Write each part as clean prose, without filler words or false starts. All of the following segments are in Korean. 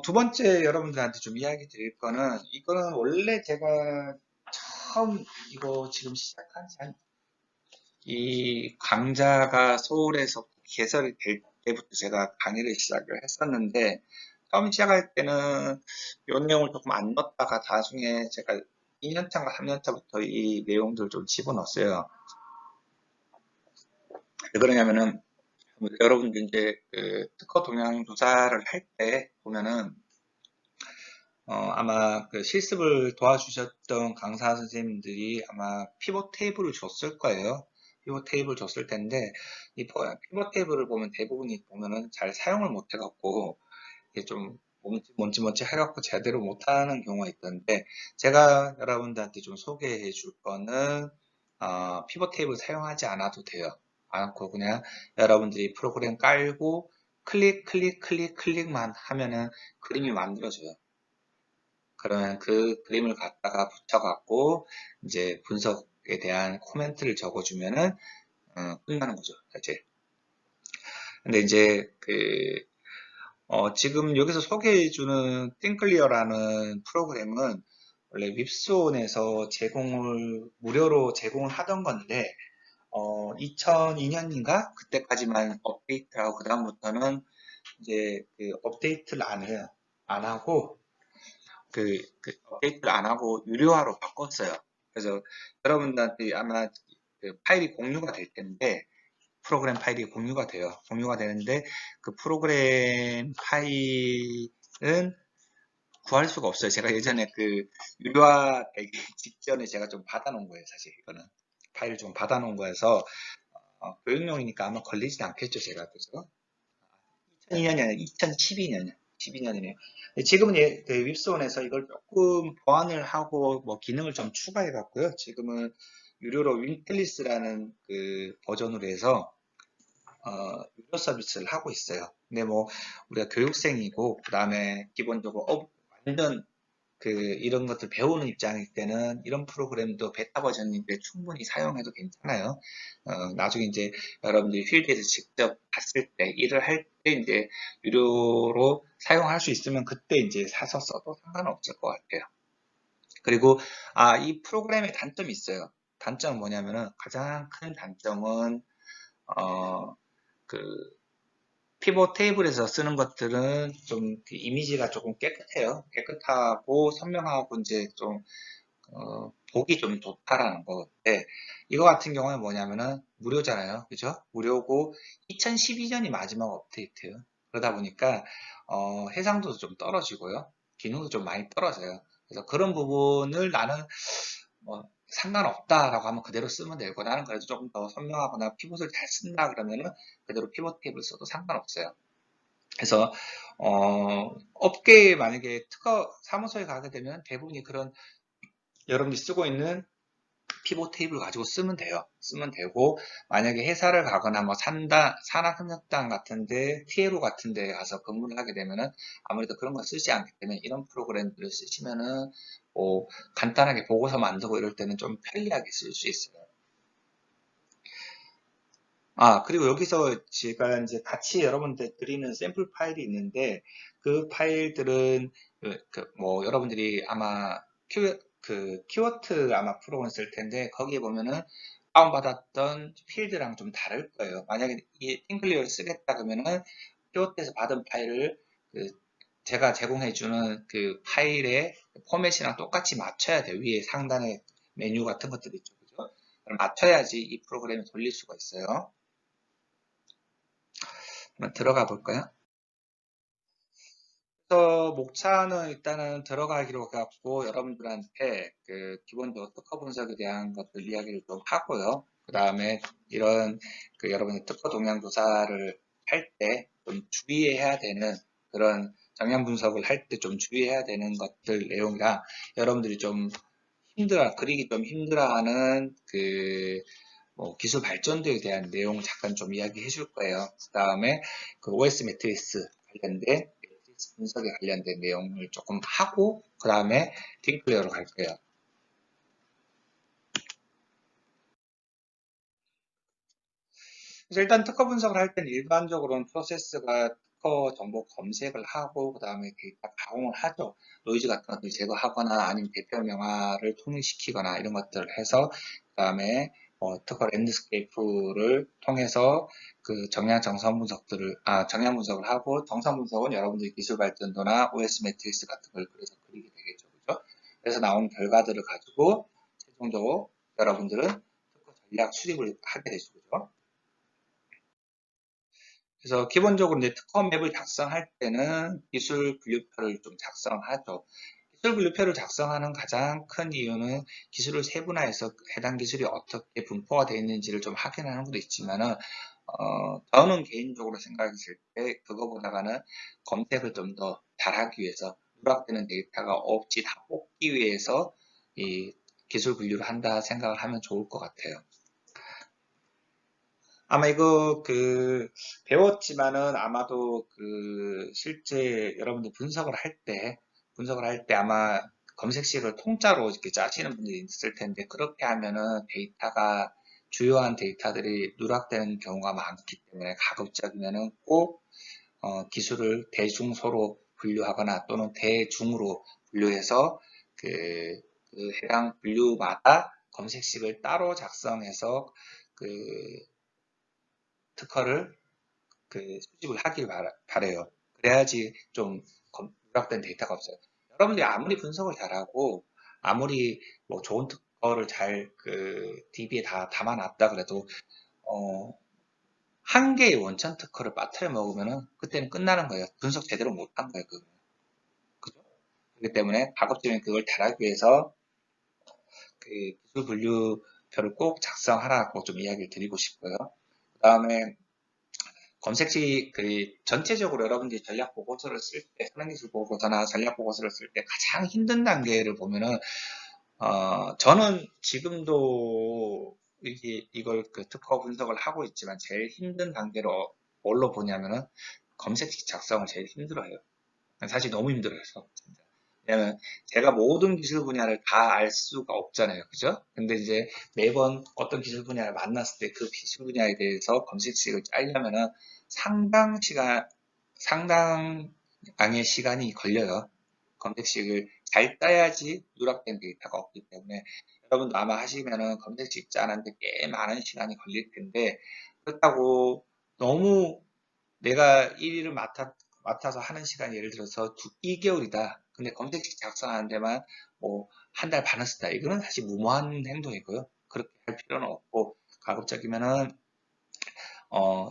두 번째 여러분들한테 좀 이야기 드릴 거는, 이거는 원래 제가 처음 이거 지금 시작한 지 이 강좌가 서울에서 개설이 될 때부터 제가 강의를 시작을 했었는데, 처음 시작할 때는 이 내용을 조금 안 넣었다가 나중에 제가 2년차인가 3년차부터 이 내용들을 좀 집어넣었어요. 왜 그러냐면은, 여러분들 이제 그 특허 동향 조사를 할 때 보면은, 아마 그 실습을 도와주셨던 강사 선생님들이 아마 피벗 테이블을 줬을 거예요. 피벗 테이블 줬을 텐데, 이 피벗 테이블을 보면 대부분이 보면은 잘 사용을 못 해갖고, 이게 좀 뭔지 해갖고 제대로 못하는 경우가 있던데, 제가 여러분들한테 좀 소개해 줄 거는, 피벗 테이블 사용하지 않아도 돼요. 않고 그냥 여러분들이 프로그램 깔고, 클릭만 하면은 그림이 만들어져요. 그러면 그 그림을 갖다가 붙여갖고 이제 분석에 대한 코멘트를 적어주면은 끝나는 거죠, 사실. 근데 이제 지금 여기서 소개해주는 띵클리어라는 프로그램은 원래 립스온에서 무료로 제공을 하던 건데, 2002년인가? 그때까지만 업데이트하고, 그다음부터는 이제 그 업데이트를 안 해요. 안 하고, 그 업데이트를 안 하고 유료화로 바꿨어요. 그래서 여러분들한테 아마 그 파일이 공유가 될 텐데, 프로그램 파일이 공유가 돼요. 공유가 되는데, 그 프로그램 파일은 구할 수가 없어요. 제가 예전에 그 유료화 되기 직전에 제가 좀 받아놓은 거예요, 사실 이거는. 파일 좀 받아놓은 거여서, 교육용이니까 아마 걸리진 않겠죠, 제가. 그죠? 2002년이 아니라 2012년이요. 12년이네요. 지금은 그 립스온에서 이걸 조금 보완을 하고 뭐 기능을 좀 추가해 갔고요. 지금은 유료로 윈텔리스라는 그 버전으로 해서 유료 서비스를 하고 있어요. 근데 뭐 우리가 교육생이고 그다음에 기본적으로 완전 이런 것들 배우는 입장일 때는 이런 프로그램도 베타 버전인데 충분히 사용해도 괜찮아요. 나중에 이제 여러분들이 필드에서 직접 갔을 때, 일을 할 때 이제 유료로 사용할 수 있으면 그때 이제 사서 써도 상관없을 것 같아요. 그리고, 이 프로그램의 단점이 있어요. 단점은 뭐냐면은, 가장 큰 단점은, 어, 그, 피벗 테이블에서 쓰는 것들은 좀 이미지가 조금 깨끗해요. 깨끗하고 선명하고 이제 좀 보기 좀 좋다라는 건데, 이거 같은 경우는 뭐냐면은 무료잖아요. 그죠? 무료고 2012년이 마지막 업데이트예요. 그러다 보니까 해상도도 좀 떨어지고요. 기능도 좀 많이 떨어져요. 그래서 그런 부분을 나는 뭐 상관없다라고 하면 그대로 쓰면 되고, 나는 그래도 조금 더 선명하거나 피벗을 잘 쓴다 그러면은 그대로 피벗 테이블 써도 상관없어요. 그래서 업계에 만약에 특허 사무소에 가게 되면 대부분이 그런 여러분이 쓰고 있는 피벗 테이블 가지고 쓰면 돼요. 쓰면 되고, 만약에 회사를 가거나 뭐 산학협력단 같은데, TLO 같은데 가서 근무를 하게 되면은 아무래도 그런 거 쓰지 않기 때문에 이런 프로그램들을 쓰시면은 뭐 간단하게 보고서 만들고 이럴 때는 좀 편리하게 쓸 수 있어요. 그리고 여기서 제가 이제 같이 여러분들 드리는 샘플 파일이 있는데, 그 파일들은, 뭐, 여러분들이 아마, 키워드 아마 프로그램 쓸 텐데, 거기에 보면은, 다운받았던 필드랑 좀 다를 거예요. 만약에 이 팅클리어를 쓰겠다 그러면은, 키워드에서 받은 파일을, 그, 제가 제공해주는 그 파일의 포맷이랑 똑같이 맞춰야 돼요. 위에 상단에 메뉴 같은 것들 있죠. 그죠? 맞춰야지 이 프로그램이 돌릴 수가 있어요. 한번 들어가 볼까요? 그래서 목차는 일단은 들어가기로 갖고 여러분들한테 기본적으로 특허 분석에 대한 것들 이야기를 좀 하고요. 그 다음에 이런 여러분의 특허 동향 조사를 할 때 좀 주의해야 되는 그런 정량 분석을 할 때 좀 주의해야 되는 것들 내용이랑, 여러분들이 좀 그리기 좀 힘들어하는 뭐 기술 발전도에 대한 내용을 잠깐 좀 이야기해 줄 거예요. 그 다음에 OS 매트리스 관련된 매트리스 분석에 관련된 내용을 조금 하고, 그 다음에 딩플레어로 갈 거예요. 그래서 일단 특허 분석을 할 때는 일반적으로는 프로세스가 특허 정보 검색을 하고 그 다음에 데이터 가공을 하죠. 노이즈 같은 것들 제거하거나 아니면 대표 명화를 통일시키거나 이런 것들을 해서 그 다음에 특허 랜드스케이프를 통해서 그 정량 분석을 하고 정성 분석은 여러분들이 기술 발전도나 OS 매트릭스 같은 걸 그래서 그리게 되겠죠. 그죠? 그래서 나온 결과들을 가지고 최종적으로 여러분들은 특허 전략 수립을 하게 되죠. 그죠? 그래서 기본적으로 이제 특허 맵을 작성할 때는 기술 분류표를 좀 작성하죠. 기술 분류표를 작성하는 가장 큰 이유는 기술을 세분화해서 해당 기술이 어떻게 분포가 되어 있는지를 좀 확인하는 것도 있지만은 저는 개인적으로 생각했을 때 그거보다는 검색을 좀 더 잘하기 위해서 누락되는 데이터가 없이 다 뽑기 위해서 이 기술 분류를 한다 생각을 하면 좋을 것 같아요. 아마 이거 배웠지만은 아마도 실제 여러분들 분석을 할 때 아마 검색식을 통짜로 이렇게 짜시는 분들이 있을 텐데 그렇게 하면은 주요한 데이터들이 누락되는 경우가 많기 때문에 가급적이면은 꼭 기술을 대중소로 분류하거나 또는 대중으로 분류해서 해당 분류마다 검색식을 따로 작성해서 그 특허를 수집을 하길 바래요. 그래야지 좀 누락된 데이터가 없어요. 여러분들이 아무리 분석을 잘하고 아무리 뭐 좋은 특허를 잘 DB에 다 담아놨다 그래도 한 개의 원천 특허를 빠뜨려 먹으면은 그때는 끝나는 거예요. 분석 제대로 못한 거예요. 그죠? 그렇기 때문에 가급적이면 그걸 잘하기 위해서 기술 분류표를 꼭 작성하라고 좀 이야기를 드리고 싶고요. 그 다음에 검색식 전체적으로 여러분들이 전략 보고서를 쓸 때, 선행기술 보고서나 전략 보고서를 쓸 때 가장 힘든 단계를 보면은 저는 지금도 이걸 특허 분석을 하고 있지만 제일 힘든 단계로 뭘로 보냐면은 검색식 작성을 제일 힘들어해요. 사실 너무 힘들어요. 진짜. 왜냐면 제가 모든 기술 분야를 다 알 수가 없잖아요. 그죠? 근데 이제 매번 어떤 기술 분야를 만났을 때 그 기술 분야에 대해서 검색식을 짜려면은 상당량의 시간이 걸려요. 검색식을 잘 짜야지 누락된 데이터가 없기 때문에 여러분도 아마 하시면은 검색식 짜는데 꽤 많은 시간이 걸릴 텐데 그렇다고 너무 내가 1일을 맡아서 하는 시간이 예를 들어서 2개월이다. 근데 검색식 작성하는 데만 뭐 한 달 반을 쓴다. 이거는 사실 무모한 행동이고요. 그렇게 할 필요는 없고 가급적이면은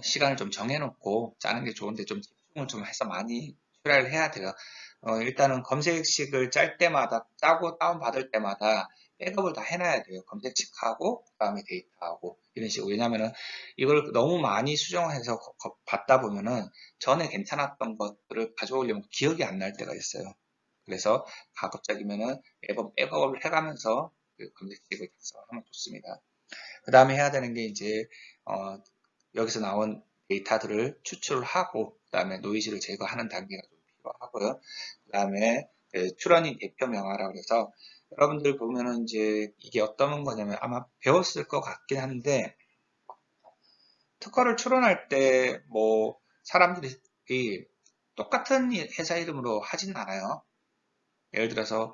시간을 좀 정해놓고 짜는 게 좋은데 좀 집중을 좀 해서 많이 출하를 해야 돼요. 일단은 검색식을 짤 때마다 짜고 다운받을 때마다 백업을 다 해놔야 돼요. 검색식하고 그다음에 데이터하고 이런 식으로. 왜냐면은 이걸 너무 많이 수정해서 받다 보면은 전에 괜찮았던 것들을 가져오려면 기억이 안 날 때가 있어요. 그래서 가급적이면은 매번 백업을 해가면서 검색식을 작성하면 좋습니다. 그 다음에 해야 되는 게 이제 여기서 나온 데이터들을 추출을 하고 그 다음에 노이즈를 제거하는 단계가 좀 필요하고요. 그 다음에 출원인 대표 명화라고 해서 여러분들 보면은 이제 이게 어떤 거냐면 아마 배웠을 것 같긴 한데 특허를 출원할 때 뭐 사람들이 똑같은 회사 이름으로 하진 않아요. 예를 들어서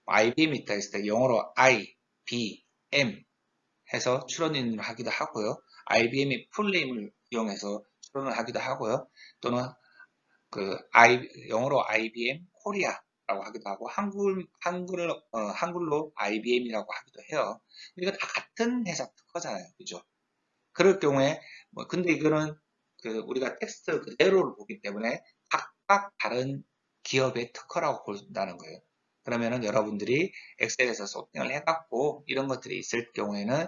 IBM이 있다 했을 때 영어로 I, B, M 해서 출원인을 하기도 하고요. IBM의 풀네임을 이용해서 출원을 하기도 하고요. 또는 영어로 IBM 코리아라고 하기도 하고 한글로 IBM이라고 하기도 해요. 이거 다 같은 회사 특허잖아요. 그죠? 그럴 경우에 근데 이거는 우리가 텍스트 그대로를 보기 때문에 각각 다른 기업의 특허라고 본다는 거예요. 그러면은 여러분들이 엑셀에서 소팅을 해갖고 이런 것들이 있을 경우에는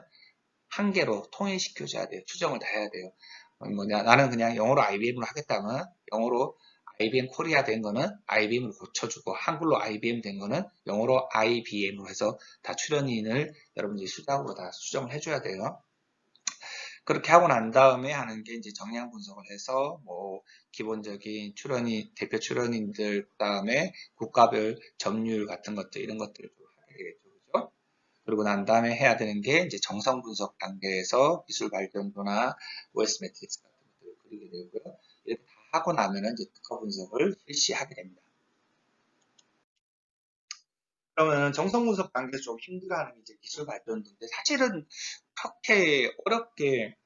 한 개로 통일시켜줘야 돼요. 추정을 다 해야 돼요. 나는 그냥 영어로 IBM으로 하겠다면 영어로 IBM 코리아 된 거는 IBM으로 고쳐주고 한글로 IBM 된 거는 영어로 IBM으로 해서 다 출연인을 여러분들이 수작으로 다 수정을 해줘야 돼요. 그렇게 하고 난 다음에 하는 게 이제 정량 분석을 해서 뭐 기본적인 대표 출연인들 그다음에 국가별 점유율 같은 것들 이런 것들을 하게 되겠죠. 그죠? 그리고 난 다음에 해야 되는 게 이제 정성 분석 단계에서 기술 발전도나 OS 매트릭스 같은 것들을 그리게 되고요. 이렇게 다 하고 나면은 이제 특허 분석을 실시하게 됩니다. 그러면 정성 분석 단계에서 좀 힘들어하는 게 이제 기술 발전도인데 사실은 그렇게 어렵게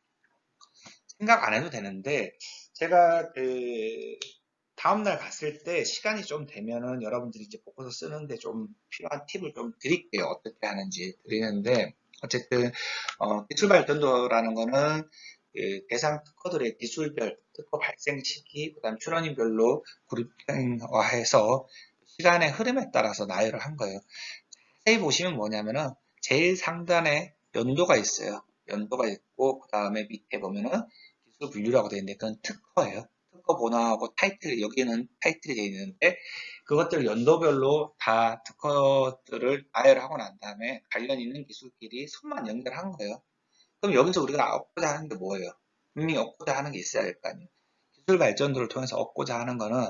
생각 안 해도 되는데 제가 다음날 갔을 때 시간이 좀 되면은 여러분들이 이제 보고서 쓰는데 좀 필요한 팁을 좀 드릴게요. 어떻게 하는지 드리는데 어쨌든 기술 발전도라는 거는 대상 특허들의 기술별 특허 발생 시기 그다음 출원인별로 그룹핑화해서 시간의 흐름에 따라서 나열을 한 거예요. 자세히 보시면 뭐냐면은 제일 상단에 연도가 있어요. 연도가 있고 그 다음에 밑에 보면은 기술 분류라고 되어 있는데 그건 특허예요. 특허 번호하고 타이틀 여기는 타이틀이 되어 있는데 그것들 연도별로 다 특허들을 나열하고 난 다음에 관련 있는 기술끼리 손만 연결한 거예요. 그럼 여기서 우리가 얻고자 하는 게 뭐예요? 분명히 얻고자 하는 게 있어야 될 거 아니에요. 기술 발전도를 통해서 얻고자 하는 거는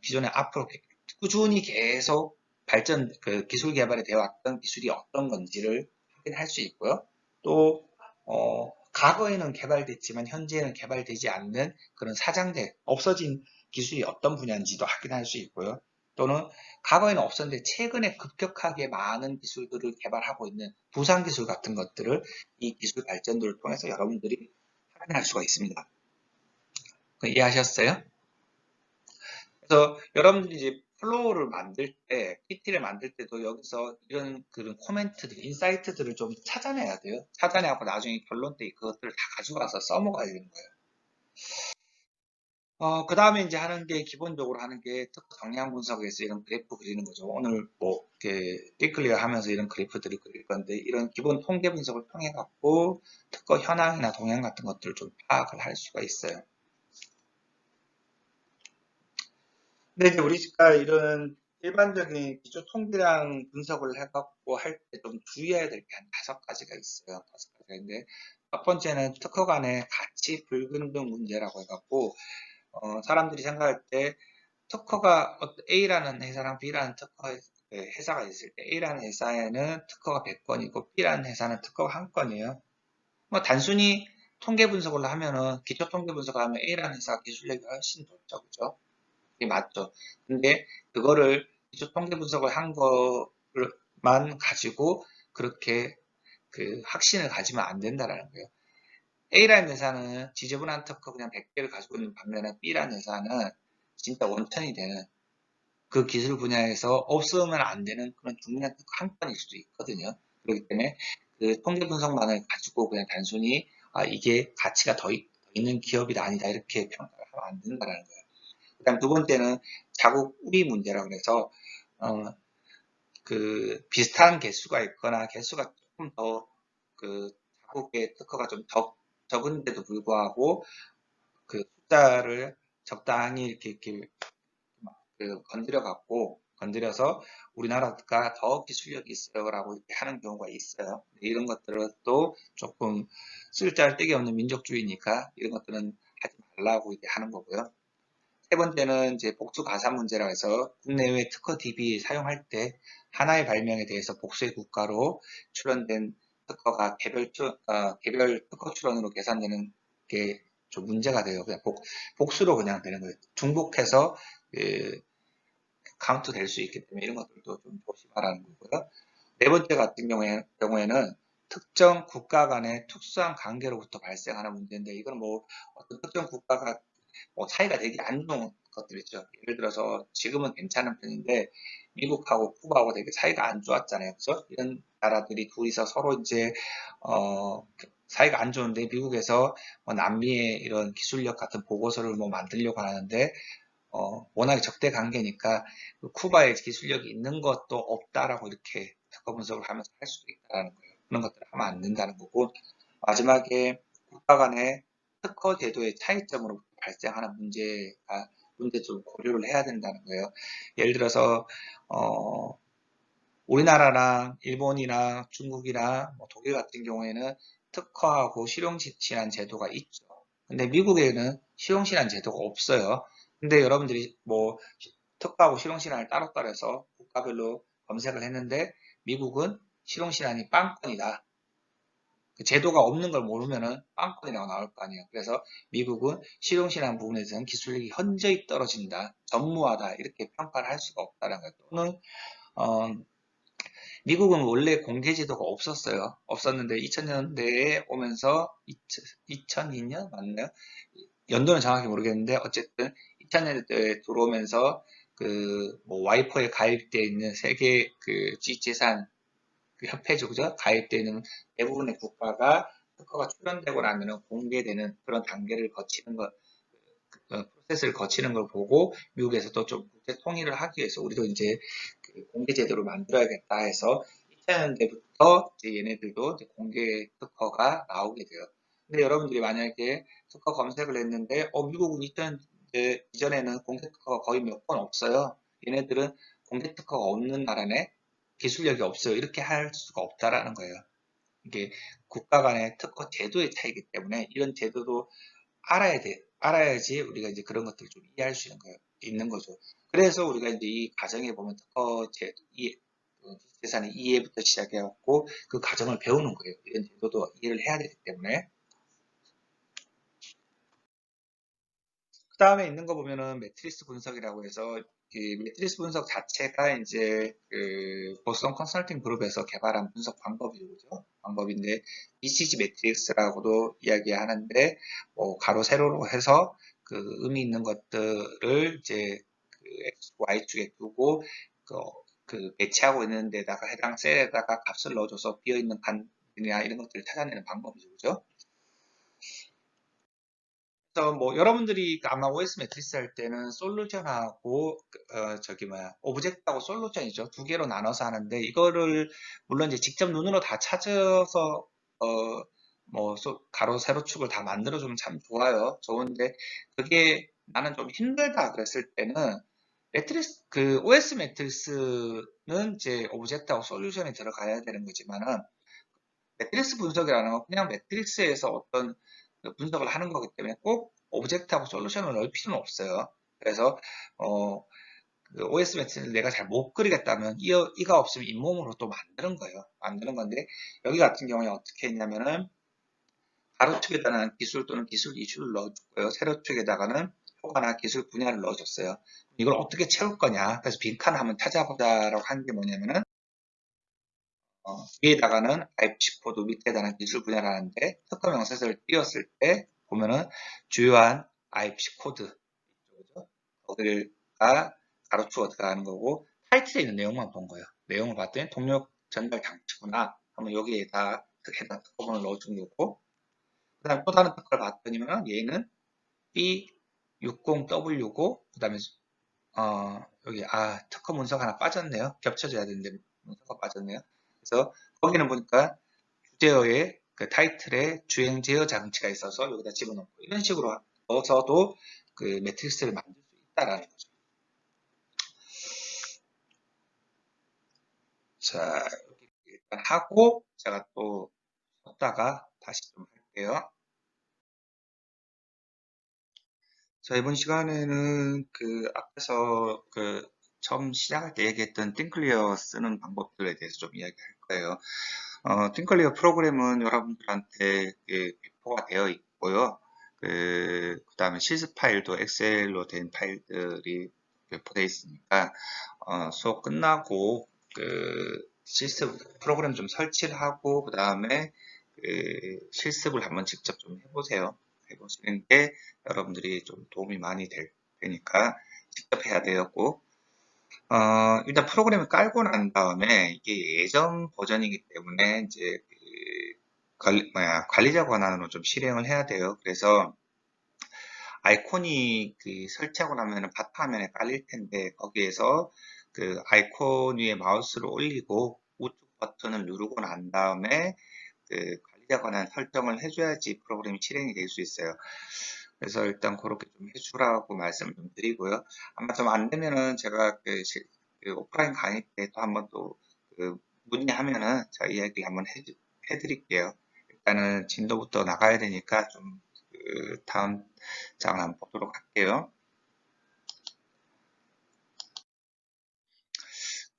기존에 앞으로 꾸준히 계속 기술 개발이 되어 왔던 기술이 어떤 건지를 확인할 수 있고요. 또 과거에는 개발됐지만 현재는 개발되지 않는 그런 사장된 없어진 기술이 어떤 분야인지도 확인할 수 있고요. 또는 과거에는 없었는데 최근에 급격하게 많은 기술들을 개발하고 있는 부상 기술 같은 것들을 이 기술 발전도를 통해서 여러분들이 확인할 수가 있습니다. 이해하셨어요? 그래서 여러분들이 이제 플로우를 만들 때, PT를 만들 때도 여기서 이런 그런 코멘트들, 인사이트들을 좀 찾아내야 돼요. 찾아내고 나중에 결론 때 그것들을 다 가져가서 써먹어야 되는 거예요. 그 다음에 이제 하는 게, 기본적으로 하는 게 특허 정량 분석에서 이런 그래프 그리는 거죠. 오늘 뭐, 이렇게, 띠클리어 하면서 이런 그래프들을 그릴 건데, 이런 기본 통계 분석을 통해 갖고 특허 현황이나 동향 같은 것들을 좀 파악을 할 수가 있어요. 근데 이제 우리가 이런 일반적인 기초 통계량 분석을 해갖고 할 때 좀 주의해야 될 게 한 5가지가 있어요. 5가지인데, 첫 번째는 특허 간의 가치 불균등 문제라고 해갖고, 사람들이 생각할 때 특허가 A라는 회사랑 B라는 회사가 있을 때 A라는 회사에는 특허가 100건이고 B라는 회사는 특허가 1건이에요. 뭐 단순히 통계 분석을 하면은 기초 통계 분석을 하면 A라는 회사가 기술력이 훨씬 좋죠, 그죠? 이게 맞죠. 근데 그거를 기초 통계 분석을 한 거만 가지고 그렇게 확신을 가지면 안 된다라는 거예요. A라는 회사는 지저분한 특허 그냥 100개를 가지고 있는 반면에 B라는 회사는 진짜 원천이 되는 그 기술 분야에서 없으면 안 되는 그런 중요한 특허 한 건일 수도 있거든요. 그렇기 때문에 그 통계 분석만을 가지고 그냥 단순히 이게 가치가 더 있는 기업이다 아니다 이렇게 평가를 하면 안 된다는 거예요. 그다음 두 번째는 자국 우위 문제라고 해서 비슷한 개수가 있거나 개수가 조금 더 자국의 특허가 좀 적은데도 불구하고 그 숫자를 적당히 이렇게 건드려서 우리나라가 더 기술력이 있어요라고 이렇게 하는 경우가 있어요. 이런 것들은 또 조금 쓸데할 데기 없는 민족주의니까 이런 것들은 하지 말라고 이렇게 하는 거고요. 세 번째는 이제 복수 가산 문제라 해서 국내외 특허 DB 사용할 때 하나의 발명에 대해서 복수의 국가로 출원된 특허가 개별 특허 출원으로 계산되는 게 좀 문제가 돼요. 그냥 복수로 그냥 되는 거예요. 중복해서 카운트 될 수 있기 때문에 이런 것들도 좀 조심하라는 거고요. 네 번째 같은 경우에는 특정 국가 간의 특수한 관계로부터 발생하는 문제인데 이건 뭐 어떤 특정 국가가 뭐 사이가 되게 안 좋은 것들 있죠. 예를 들어서 지금은 괜찮은 편인데 미국하고 쿠바하고 되게 사이가 안 좋았잖아요. 그죠? 이런 나라들이 둘이서 서로 이제 사이가 안 좋은데 미국에서 뭐 남미의 이런 기술력 같은 보고서를 뭐 만들려고 하는데 워낙에 적대 관계니까 쿠바의 기술력이 있는 것도 없다라고 이렇게 특허 분석을 하면서 할 수도 있다는 거예요. 그런 것들을 하면 안 된다는 거고 마지막에 국가 간의 특허 제도의 차이점으로 발생하는 문제 좀 고려를 해야 된다는 거예요. 예를 들어서 우리나라랑 일본이나 중국이나 뭐 독일 같은 경우에는 특허하고 실용실한 제도가 있죠. 근데 미국에는 실용실한 제도가 없어요. 근데 여러분들이 뭐 특허하고 실용실한을 따로따로 해서 국가별로 검색을 했는데 미국은 실용실한이 빵건이다. 그 제도가 없는 걸 모르면은 빵꾸이라고 나올 거 아니에요. 그래서 미국은 실용실한 부분에서는 기술력이 현저히 떨어진다, 전무하다 이렇게 평가를 할 수가 없다는 거예요. 또는 어, 미국은 원래 공개 제도가 없었어요. 없었는데 2000년대에 오면서 2002년 맞나요? 연도는 정확히 모르겠는데 어쨌든 2000년대에 들어오면서 그 뭐 와이퍼에 가입되어 있는 세계 그 지재산 그 협회죠, 그죠? 가입되어 있는 대부분의 국가가 특허가 출원되고 나면은 공개되는 그런 단계를 거치는 것, 프로세스를 거치는 걸 보고 미국에서도 좀 국제 통일을 하기 위해서 우리도 이제 그 공개 제도를 만들어야겠다 해서 2000년대부터 이제 얘네들도 이제 공개 특허가 나오게 돼요. 근데 여러분들이 만약에 특허 검색을 했는데, 미국은 2000년대 이전에는 공개 특허가 거의 몇 번 없어요. 얘네들은 공개 특허가 없는 나라네, 기술력이 없어요. 이렇게 할 수가 없다라는 거예요. 이게 국가 간의 특허 제도의 차이기 때문에 이런 제도도 알아야 돼. 알아야지 우리가 이제 그런 것들을 좀 이해할 수 있는 거죠. 그래서 우리가 이제 이 과정에 보면 특허 재산의 이해부터 시작해갖고 그 과정을 배우는 거예요. 이런 제도도 이해를 해야 되기 때문에. 그 다음에 있는 거 보면은 매트리스 분석이라고 해서 그 매트리스 분석 자체가 이제 그 보스턴 컨설팅 그룹에서 개발한 분석 방법이죠. 그죠? 방법인데 BCG 매트릭스라고도 이야기하는데 뭐 가로 세로로 해서 그 의미 있는 것들을 이제 그 X, Y축에 두고 그, 그 배치하고 있는 데다가 해당 셀에다가 값을 넣어줘서 비어있는 간이나 이런 것들을 찾아내는 방법이죠. 그죠? 그래서 뭐 여러분들이 아마 OS 매트리스 할 때는 솔루션하고 저기 뭐야 오브젝트하고 솔루션이죠. 두 개로 나눠서 하는데 이거를 물론 이제 직접 눈으로 다 찾아서 뭐 가로 세로축을 다 만들어주면 참 좋아요. 좋은데 그게 나는 좀 힘들다 그랬을 때는 매트리스 그 OS 매트리스는 이제 오브젝트하고 솔루션이 들어가야 되는 거지만은 매트릭스 분석이라는 건 그냥 매트릭스에서 어떤 그 분석을 하는 거기 때문에 꼭 오브젝트하고 솔루션을 넣을 필요는 없어요. 그래서 그 OS 매트릭스를 내가 잘 못 그리겠다면 이가 없으면 잇몸으로 또 만드는 거예요. 만드는 건데 여기 같은 경우에 어떻게 했냐면은 가로축에다가는 기술 또는 기술 이슈를 넣어줬고요. 세로축에다가는 효과나 기술 분야를 넣어줬어요. 이걸 어떻게 채울 거냐. 그래서 빈칸을 한번 찾아보자라고 한 게 뭐냐면은 위에다가는 IPC 코드, 밑에다가는 기술 분야라는데 특허 명세서를 띄웠을 때 보면은 주요한 IPC 코드 있죠. 거기가 가로추어 들어가는 거고 타이틀에 있는 내용만 본 거예요. 내용을 봤더니 동력 전달 장치구나 하면 여기에다 해당 특허번호를 넣어준 거고 그 다음에 또 다른 특허를 봤더니면 얘는 B60W고 그 다음에 여기 특허 문서가 하나 빠졌네요. 겹쳐져야 되는데 문서가 빠졌네요. 그래서 거기는 보니까 주제어의 그 타이틀에 주행 제어 장치가 있어서 여기다 집어넣고 이런 식으로 넣어서도 그 매트릭스를 만들 수 있다라는 거죠. 자, 여기 일단 하고 제가 또 쉬었다가 다시 좀 할게요. 자, 이번 시간에는 그 앞에서 그 처음 시작할 때 얘기했던 띵클리어 쓰는 방법들에 대해서 좀 이야기할 거예요. 띵클리어 프로그램은 여러분들한테 배포가 되어 있고요. 그 다음에 실습 파일도 엑셀로 된 파일들이 배포되어 있으니까, 수업 끝나고 실습 프로그램 좀 설치를 하고, 그 다음에 실습을 한번 직접 좀 해보세요. 해보시는 게 여러분들이 좀 도움이 많이 되니까 직접 해야 되었고, 일단 프로그램을 깔고 난 다음에 이게 예전 버전이기 때문에 이제 관리자 권한으로 좀 실행을 해야 돼요. 그래서 아이콘이 설치하고 나면은 바탕화면에 깔릴 텐데 거기에서 그 아이콘 위에 마우스를 올리고 우측 버튼을 누르고 난 다음에 그 관리자 권한 설정을 해줘야지 프로그램이 실행이 될 수 있어요. 그래서 일단 그렇게 좀 해주라고 말씀을 좀 드리고요. 아마 좀 안 되면은 제가 그 오프라인 강의 때 또 한번 또그 문의하면은 제가 이야기 한번 해드릴게요. 일단은 진도부터 나가야 되니까 좀 그 다음 장을 한번 보도록 할게요.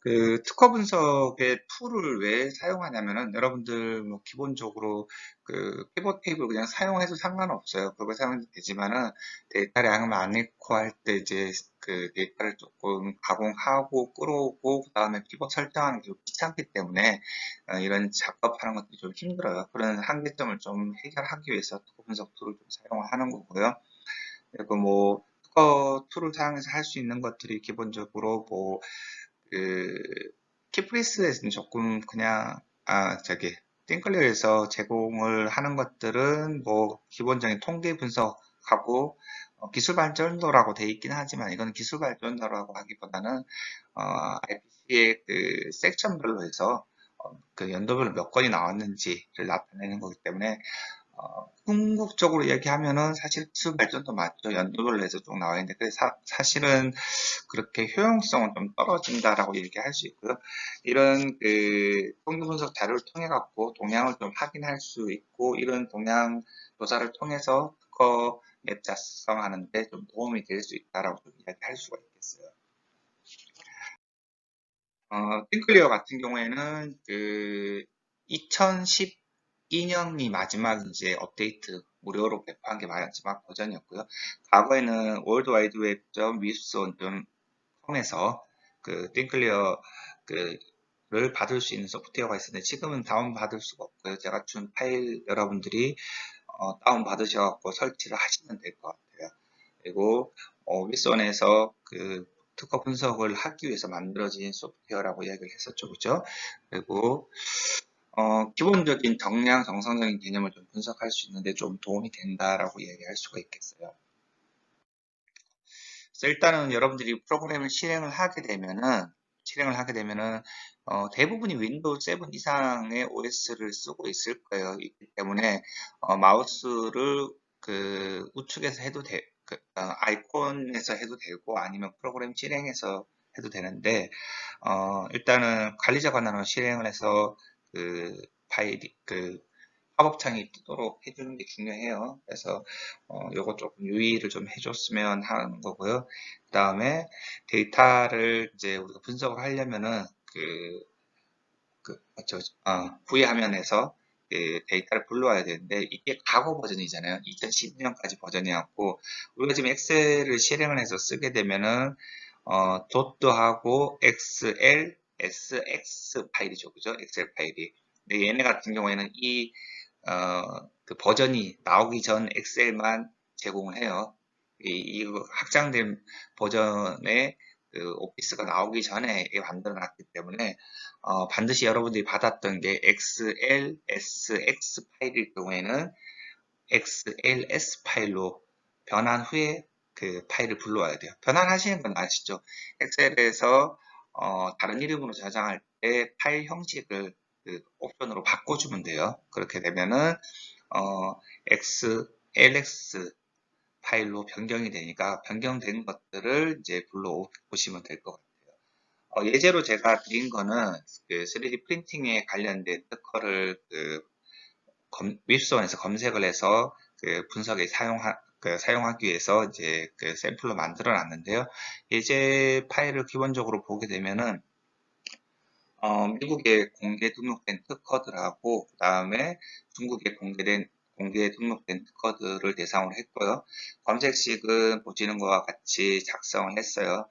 그 특허 분석의 툴을 왜 사용하냐면은 여러분들 뭐 기본적으로 그 피벗 테이블 그냥 사용해도 상관없어요. 그거 사용해도 되지만은 데이터량을 많고 할 때 이제 그 데이터를 조금 가공하고 끌어오고 그다음에 피벗 설정하는 게 좀 귀찮기 때문에 이런 작업하는 것들이 좀 힘들어요. 그런 한계점을 좀 해결하기 위해서 특허 분석 툴을 좀 사용하는 거고요. 그리고 뭐 특허 툴을 사용해서 할 수 있는 것들이 기본적으로 뭐 그 키프리스에서는 조금 그냥 저기 띵클리어에서 제공을 하는 것들은 뭐 기본적인 통계 분석하고 기술 발전도라고 돼 있긴 하지만 이건 기술 발전도라고 하기보다는 IPC의 그 섹션별로 해서 그 연도별로 몇 건이 나왔는지를 나타내는 거기 때문에 궁극적으로 얘기하면은 사실 기술 발전도 맞죠. 연도별로 해서 쭉 나와 있는데 사실은 그렇게 효용성은 좀 떨어진다라고 얘기할 수 있고요. 이런 그 통계 분석 자료를 통해 갖고 동향을 좀 확인할 수 있고 이런 동향 조사를 통해서 특허 맵 작성하는데 좀 도움이 될 수 있다라고 좀 이야기할 수가 있겠어요. 띵클리어 같은 경우에는 그 2012년이 마지막 이제 업데이트 무료로 배포한 게 마지막 버전이었고요. 과거에는 worldwideWeb.wipson.com에서 그 띵클리어 그를 받을 수 있는 소프트웨어가 있었는데 지금은 다운 받을 수가 없고요. 제가 준 파일 여러분들이 다운 받으셔갖고 설치를 하시면 될 것 같아요. 그리고 윗선에서 그 특허 분석을 하기 위해서 만들어진 소프트웨어라고 이야기를 했었죠, 그죠? 그리고 기본적인 정량, 정성적인 개념을 좀 분석할 수 있는데 좀 도움이 된다라고 이야기할 수가 있겠어요. 그래서 일단은 여러분들이 프로그램을 실행을 하게 되면은 대부분이 윈도우 7 이상의 OS를 쓰고 있을 거예요. 있기 때문에 마우스를 그 우측에서 해도 아이콘에서 해도 되고 아니면 프로그램 실행해서 해도 되는데 일단은 관리자 권한으로 실행을 해서 그 파일이 그 팝업창이 뜨도록 해주는 게 중요해요. 그래서 요거 조금 유의를 좀 해줬으면 하는 거고요. 그 다음에 데이터를 이제 우리가 분석을 하려면은 V 화면에서 그 데이터를 불러와야 되는데 이게 과거 버전이잖아요. 2012년까지 버전이었고 우리가 지금 엑셀을 실행을 해서 쓰게 되면은 dot하고 XL, SX 파일이죠, 그죠? 엑셀 파일이. 근데 얘네 같은 경우에는 그 버전이 나오기 전 엑셀만 제공을 해요. 이 확장된 버전의 그 오피스가 나오기 전에 만들어 놨기 때문에 반드시 여러분들이 받았던 게 XL, SX 파일일 경우에는 XLS 파일로 변환 후에 그 파일을 불러와야 돼요. 변환하시는 건 아시죠? 엑셀에서 다른 이름으로 저장할 때 파일 형식을 그 옵션으로 바꿔주면 돼요. 그렇게 되면은 XLX 파일로 변경이 되니까 변경된 것들을 이제 불러오시면 될 것 같아요. 예제로 제가 드린 거는 그 3D 프린팅에 관련된 특허를 웹소원에서 검색을 해서 그 분석에 사용하기 위해서 이제 그 샘플로 만들어 놨는데요. 예제 파일을 기본적으로 보게 되면은 미국에 공개 등록된 특허들하고 그 다음에 중국에 공개 등록된 특허들을 대상으로 했고요. 검색식은 보시는 것과 같이 작성을 했어요.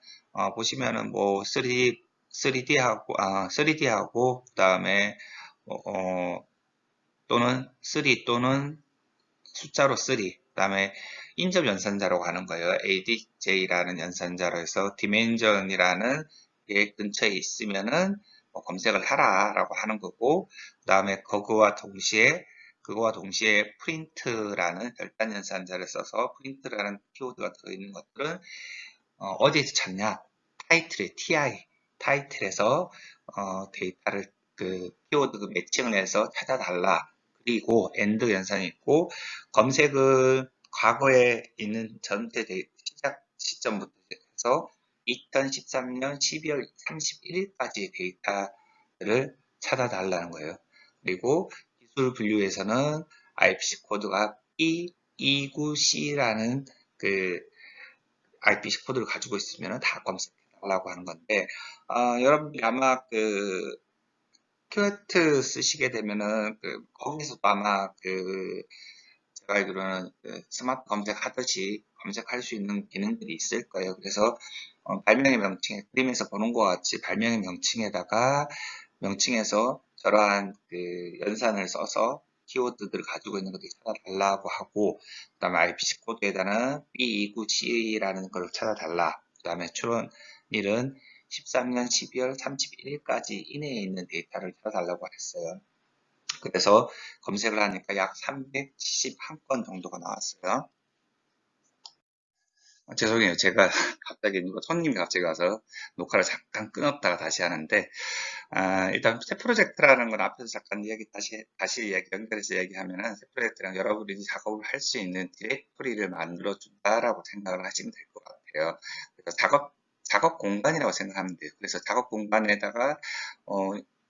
보시면은 뭐 3D하고 그 다음에 또는 3 또는 숫자로 3, 그 다음에 인접 연산자라고 하는 거예요. ADJ라는 연산자로 해서 디멘전이라는 게 근처에 있으면은 검색을 하라라고 하는 거고, 그 다음에 그거와 동시에 프린트라는 별단 연산자를 써서 프린트라는 키워드가 들어있는 것들은 어디에서 찾냐? 타이틀에서 데이터를 그 키워드 매칭을 해서 찾아달라. 그리고 엔드 연산이 있고 검색은 과거에 있는 전체 시작 시점부터 해서 2013년 12월 31일까지 데이터를 찾아달라는 거예요. 그리고 기술 분류에서는 IPC 코드가 E29C라는 그 IPC 코드를 가지고 있으면 다 검색해달라. 하려고 하는 건데, 여러분들이 아마 큐웨트 쓰시게 되면은, 거기서도 아마 제가 알기로는 스마트 검색하듯이 검색할 수 있는 기능들이 있을 거예요. 그래서, 발명의 명칭에, 그림에서 보는 것 같이 발명의 명칭에다가, 명칭에서 저러한 연산을 써서 키워드들을 가지고 있는 것들 찾아달라고 하고, 그 다음에 IPC 코드에다는 B29C라는 걸 찾아달라. 그 다음에 출원일은 13년 12월 31일까지 이내에 있는 데이터를 찾아달라고 했어요. 그래서 검색을 하니까 약 371건 정도가 나왔어요. 죄송해요. 제가 갑자기 손님이 갑자기 와서 녹화를 잠깐 끊었다가 다시 하는데, 일단 새 프로젝트라는 건 앞에서 잠깐 다시 이야기, 연결해서 얘기하면은 새 프로젝트랑 여러분이 작업을 할 수 있는 디렉토리를 만들어 준다라고 생각을 하시면 될 것 같아요. 그래서 작업 공간이라고 생각하면 돼요. 그래서 작업 공간에다가,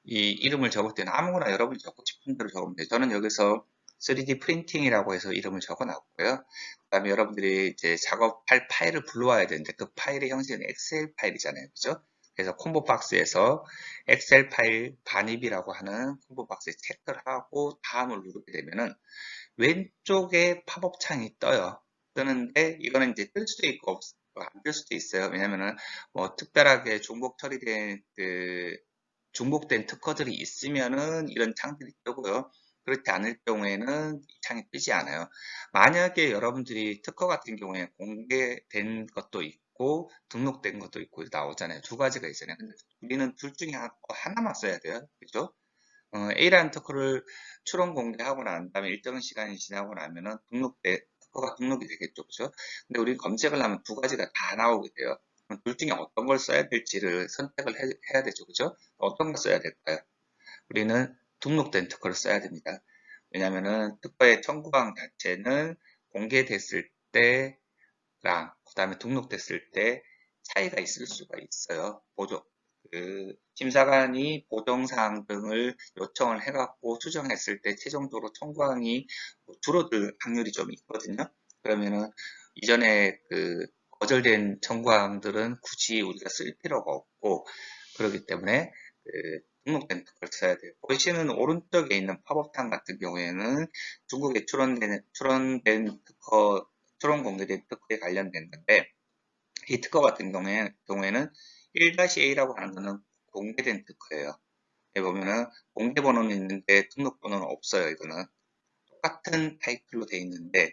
이 이름을 적을 때는 아무거나 여러분이 적고 싶은 대로 적으면 돼요. 저는 여기서 3D 프린팅이라고 해서 이름을 적어 놨고요. 그 다음에 여러분들이 이제 작업할 파일을 불러와야 되는데 그 파일의 형식은 엑셀 파일이잖아요. 그죠? 그래서 콤보 박스에서 엑셀 파일 반입이라고 하는 콤보 박스에 체크를 하고 다음을 누르게 되면은 왼쪽에 팝업 창이 떠요. 뜨는데 이거는 이제 뜰 수도 있고 안 뜰 수도 있어요. 왜냐면은 뭐 특별하게 중복 처리된 중복된 특허들이 있으면은 이런 창들이 뜨고요. 그렇지 않을 경우에는 이 창이 뜨지 않아요. 만약에 여러분들이 특허 같은 경우에 공개된 것도 있고 등록된 것도 있고 나오잖아요. 두 가지가 있잖아요. 근데 우리는 둘 중에 하나만 써야 돼요. 그죠? A라는 특허를 출원 공개하고 난 다음에 일정 시간이 지나고 나면은 특허가 등록이 되겠죠. 그죠? 근데 우리 검색을 하면 두 가지가 다 나오게 돼요. 그럼 둘 중에 어떤 걸 써야 될지를 선택을 해야 되죠. 그죠? 어떤 걸 써야 될까요? 우리는 등록된 특허를 써야 됩니다. 왜냐면은 특허의 청구강 자체는 공개됐을 때랑 그 다음에 등록됐을 때 차이가 있을 수가 있어요. 심사관이 보정사항 등을 요청을 해갖고 수정했을 때 최종적으로 청구항이 줄어들 확률이 좀 있거든요. 그러면은 이전에 거절된 청구항들은 굳이 우리가 쓸 필요가 없고 그렇기 때문에 등록된 특허를 써야 돼요. 보시는 오른쪽에 있는 팝업창 같은 경우에는 중국에 출원된 특허, 출원 공개된 특허에 관련된 건데 이 특허 같은 경우에는 1-A라고 하는 것은 공개된 특허예요. 여기 보면은 공개 번호는 있는데 등록 번호는 없어요. 이거는 똑같은 타이틀로 되어 있는데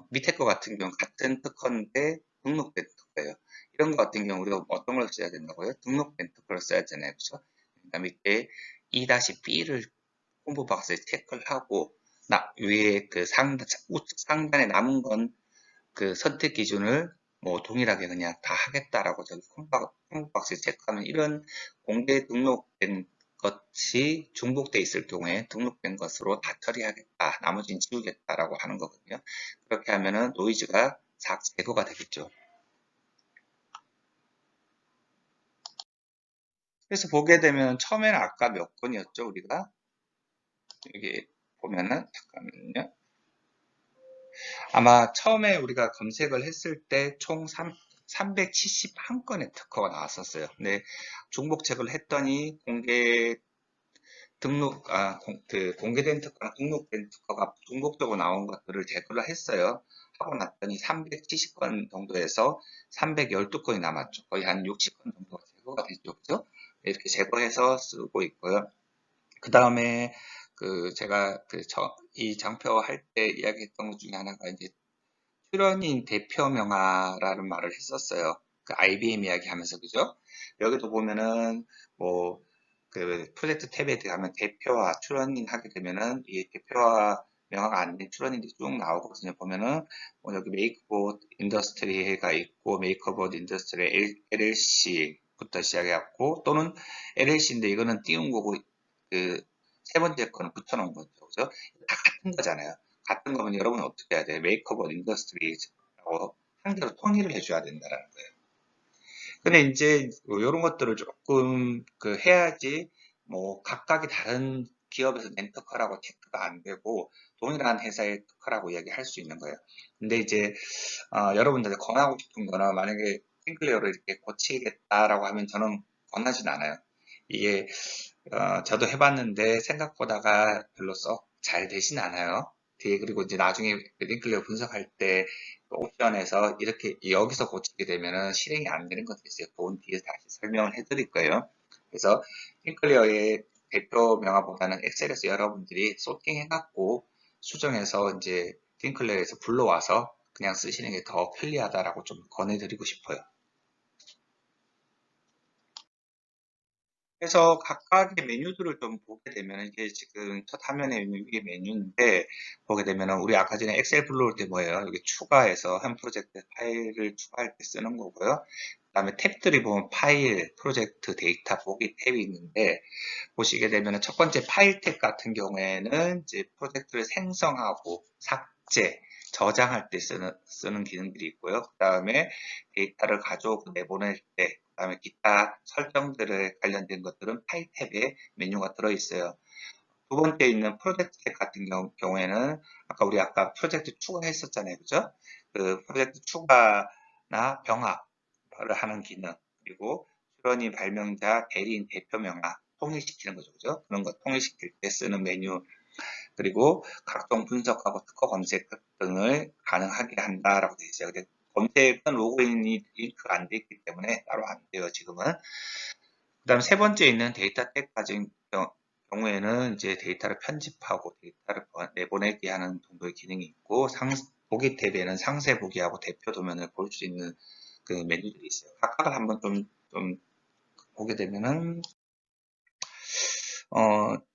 밑에 거 같은 경우는 같은 특허인데 등록된 특허예요. 이런 거 같은 경우 우리가 어떤 걸 써야 된다고요? 등록된 특허를 써야 되잖아요. 그렇죠? 그러니까 밑에 2-B를 콤보 박스에 체크를 하고 위에 우측 상단에 남은 건 선택 기준을 뭐 동일하게 그냥 다 하겠다라고 저기 콤보박스에 체크하면 이런 공개 등록된 것이 중복돼 있을 경우에 등록된 것으로 다 처리하겠다. 나머지는 지우겠다라고 하는 거거든요. 그렇게 하면은 노이즈가 제거가 되겠죠. 그래서 보게 되면 처음에는 아까 몇 건이었죠, 우리가? 여기 보면은 잠깐만요. 아마 처음에 우리가 검색을 했을 때 총 371건의 특허가 나왔었어요. 근데 중복 체크를 했더니 공개된 특허나 등록된 특허가 중복적으로 나온 것들을 제거를 했어요. 하고 났더니 370건 정도에서 312건이 남았죠. 거의 한 60건 정도가 제거가 됐죠. 그죠? 이렇게 제거해서 쓰고 있고요. 그 다음에 제가 이 장표 할 때 이야기했던 것 중에 하나가 이제 출연인 대표 명화라는 말을 했었어요. IBM 이야기 하면서, 그죠? 여기도 보면은, 뭐, 프로젝트 탭에 들어가면 대표와 출연인 하게 되면은, 이 대표와 명화가 안 된 출연인들이 쭉 나오거든요. 보면은, 뭐 여기 메이크보드 인더스트리가 있고, 메이크보드 인더스트리 LLC부터 시작해갖고, 또는 LLC인데 이거는 띄운 거고, 세 번째 거는 붙여놓은 거죠. 그죠? 다 같은 거잖아요. 같은 거면 여러분은 어떻게 해야 돼요? 메이크업 인더스트리라고 한 개로 통일을 해줘야 된다는 거예요. 근데 이제 이런 것들을 조금 해야지 뭐 각각이 다른 기업에서 낸 특허라고 체크가 안 되고 동일한 회사의 특허라고 이야기할 수 있는 거예요. 근데 이제 여러분들 권하고 싶은 거는 만약에 팅클레어를 이렇게 고치겠다라고 하면 저는 권하진 않아요. 이게 저도 해봤는데 생각보다가 별로 썩 잘 되진 않아요. 뒤에 그리고 이제 나중에 팅클레어 분석할 때 옵션에서 이렇게 여기서 고치게 되면은 실행이 안 되는 것들이 있어요. 그건 뒤에 다시 설명을 해드릴 거예요. 그래서 팅클레어의 대표 명화보다는 엑셀에서 여러분들이 소팅해갖고 수정해서 이제 팅클레어에서 불러와서 그냥 쓰시는 게 더 편리하다라고 좀 권해드리고 싶어요. 그래서 각각의 메뉴들을 좀 보게 되면 이게 지금 첫 화면에 있는 이게 메뉴인데 보게 되면은 우리 아까 전에 엑셀 불러올 때 뭐예요? 여기 추가해서 한 프로젝트 파일을 추가할 때 쓰는 거고요. 그다음에 탭들이 보면 파일, 프로젝트, 데이터 보기 탭이 있는데 보시게 되면 첫 번째 파일 탭 같은 경우에는 이제 프로젝트를 생성하고 삭제, 저장할 때 쓰는 기능들이 있고요. 그 다음에 데이터를 가져오고 내보낼 때, 그 다음에 기타 설정들에 관련된 것들은 파일 탭에 메뉴가 들어있어요. 두 번째 있는 프로젝트 탭 같은 경우에는 아까 프로젝트 추가했었잖아요. 그죠? 그 프로젝트 추가나 병합을 하는 기능, 그리고 출원인 발명자, 대리인 대표 명함 통일시키는 거죠. 그죠? 그런 거 통일시킬 때 쓰는 메뉴, 그리고 각종 분석하고 특허 검색 등을 가능하게 한다라고 되어 있어요. 근데 검색은 로그인이 링크가 안 돼 있기 때문에 따로 안 돼요, 지금은. 그 다음 세 번째 있는 데이터 탭 가진 경우에는 이제 데이터를 편집하고 데이터를 내보내기 하는 정도의 기능이 있고, 보기 탭에는 상세 보기하고 대표 도면을 볼 수 있는 그 메뉴들이 있어요. 각각을 한번 좀 보게 되면은,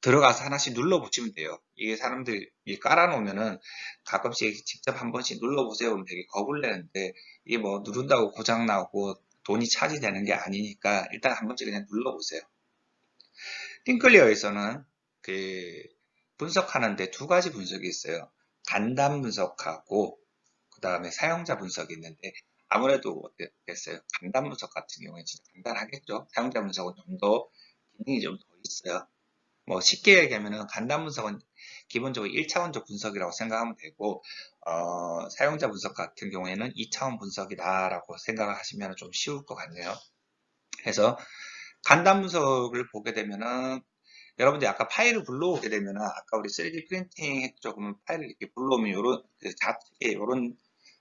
들어가서 하나씩 눌러붙이면 돼요. 이게 사람들이 깔아놓으면은 가끔씩 직접 한 번씩 눌러보세요. 그러면 되게 겁을 내는데, 이게 뭐 누른다고 고장나고 돈이 차지되는 게 아니니까 일단 한 번씩 그냥 눌러보세요. 팅클리어에서는 그 분석하는데 두 가지 분석이 있어요. 간단 분석하고 그 다음에 사용자 분석이 있는데 아무래도 어땠어요? 간단 분석 같은 경우에 진짜 간단하겠죠. 사용자 분석은 좀 더 기능이 좀 더 있어요. 뭐 쉽게 얘기하면은 간단 분석은 기본적으로 1차원적 분석이라고 생각하면 되고 사용자 분석 같은 경우에는 2차원 분석이다라고 생각을 하시면 좀 쉬울 것 같네요. 그래서 간단 분석을 보게 되면은 여러분들이 아까 파일을 불러오게 되면은 아까 우리 3D 프린팅 했죠. 그러면 파일을 이렇게 불러오면 요런 좌측에 요런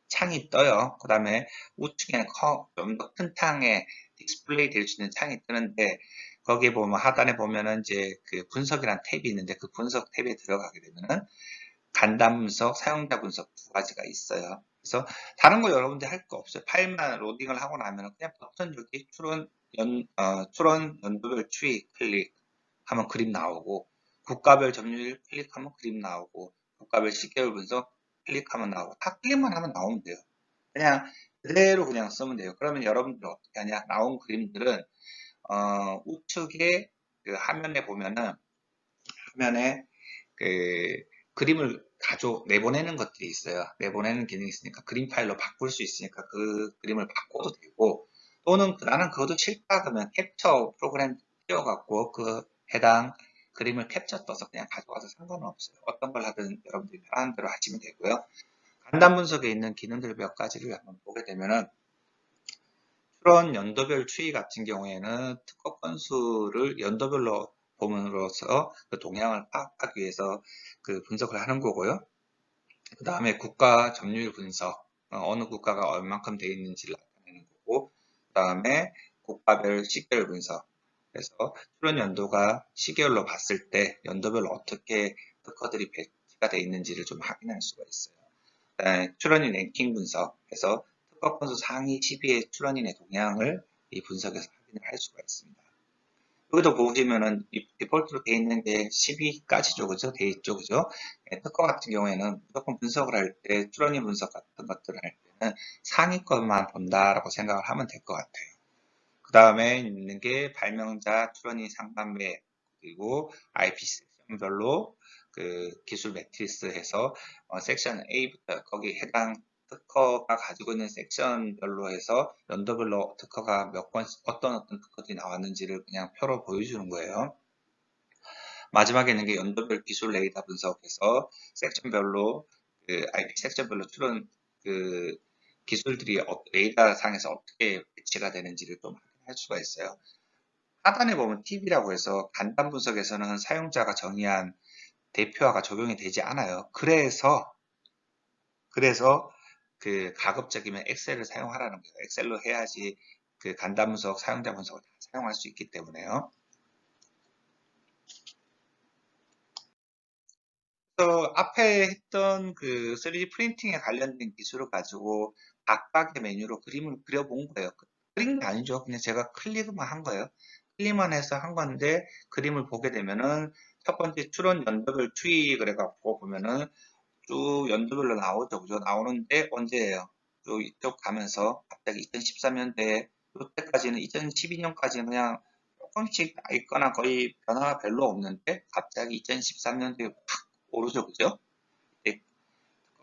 창이 떠요. 그 다음에 우측에는 좀 더 큰 창에 디스플레이 될 수 있는 창이 뜨는데 거기에 보면 하단에 보면은 이제 그 분석이란 탭이 있는데 그 분석 탭에 들어가게 되면은 간단 분석, 사용자 분석 두 가지가 있어요. 그래서 다른 거 여러분들 할 거 없어요. 파일만 로딩을 하고 나면 그냥 버튼 여기 출원 연도별 추이 클릭하면 그림 나오고 국가별 점유율 클릭하면 그림 나오고 국가별 시계열 분석 클릭하면 나오고 다 클릭만 하면 나오면 돼요. 그냥 그대로 그냥 쓰면 돼요. 그러면 여러분들 어떻게 하냐? 나온 그림들은 우측에 그 화면에 보면은 화면에 그 그림을 내보내는 것들이 있어요. 내보내는 기능이 있으니까 그림 파일로 바꿀 수 있으니까 그 그림을 바꿔도 되고 또는 나는 그것도 싫다 그러면 캡처 프로그램 띄워갖고 그 해당 그림을 캡처 떠서 그냥 가져가서 상관은 없어요. 어떤 걸 하든 여러분들이 편한 대로 하시면 되고요. 간단 분석에 있는 기능들 몇 가지를 한번 보게 되면은 출원 연도별 추이 같은 경우에는 특허 건수를 연도별로 봄으로써 그 동향을 파악하기 위해서 그 분석을 하는 거고요. 그 다음에 국가 점유율 분석, 어느 국가가 얼만큼 되어 있는지를 나타내는 거고, 그 다음에 국가별 시계열 분석. 그래서 출원 연도가 시계열로 봤을 때 연도별로 어떻게 특허들이 배치가 되어 있는지를 좀 확인할 수가 있어요. 그다음에 출원인 랭킹 분석해서 특허 건수 상위 10위의 출원인의 동향을 이 분석에서 확인을 할 수가 있습니다. 여기도 보시면은 디폴트로 되어 있는 게 10위까지죠, 그죠? 되어 있죠, 그죠? 특허 같은 경우에는 무조건 분석을 할 때, 출원인 분석 같은 것들을 할 때는 상위 것만 본다라고 생각을 하면 될 것 같아요. 그 다음에 있는 게 발명자, 출원인 상담매, 그리고 IP 섹션별로 그 기술 매트리스 해서 섹션 A부터 거기 해당 특허가 가지고 있는 섹션별로 해서 연도별로 특허가 몇 건, 어떤 특허들이 나왔는지를 그냥 표로 보여주는 거예요. 마지막에 있는 게 연도별 기술 레이더 분석해서 섹션별로 그 IP 섹션별로 출원 그 기술들이 레이더상에서 어떻게 배치가 되는지를 좀 확인할 수가 있어요. 하단에 보면 팁이라고 해서 간단 분석에서는 사용자가 정의한 대표화가 적용이 되지 않아요. 그래서 그 가급적이면 엑셀을 사용하라는 거예요. 엑셀로 해야지 그 간단 분석, 사용자 분석을 다 사용할 수 있기 때문에요. 그래서 앞에 했던 그 3D 프린팅에 관련된 기술을 가지고 각각의 메뉴로 그림을 그려본 거예요. 그린 게 아니죠. 그냥 제가 클릭만 한 거예요. 클릭만 해서 한 건데 그림을 보게 되면은 첫 번째 추론 연도별 추이 그래갖고 보면은 쭉 연도별로 나오죠. 그죠? 나오는데 언제예요? 쭉 이쪽 가면서 갑자기 2013년대에 이때까지는 2012년까지는 그냥 조금씩 나 있거나 거의 변화가 별로 없는데 갑자기 2013년도에 확 오르죠. 그죠? 예,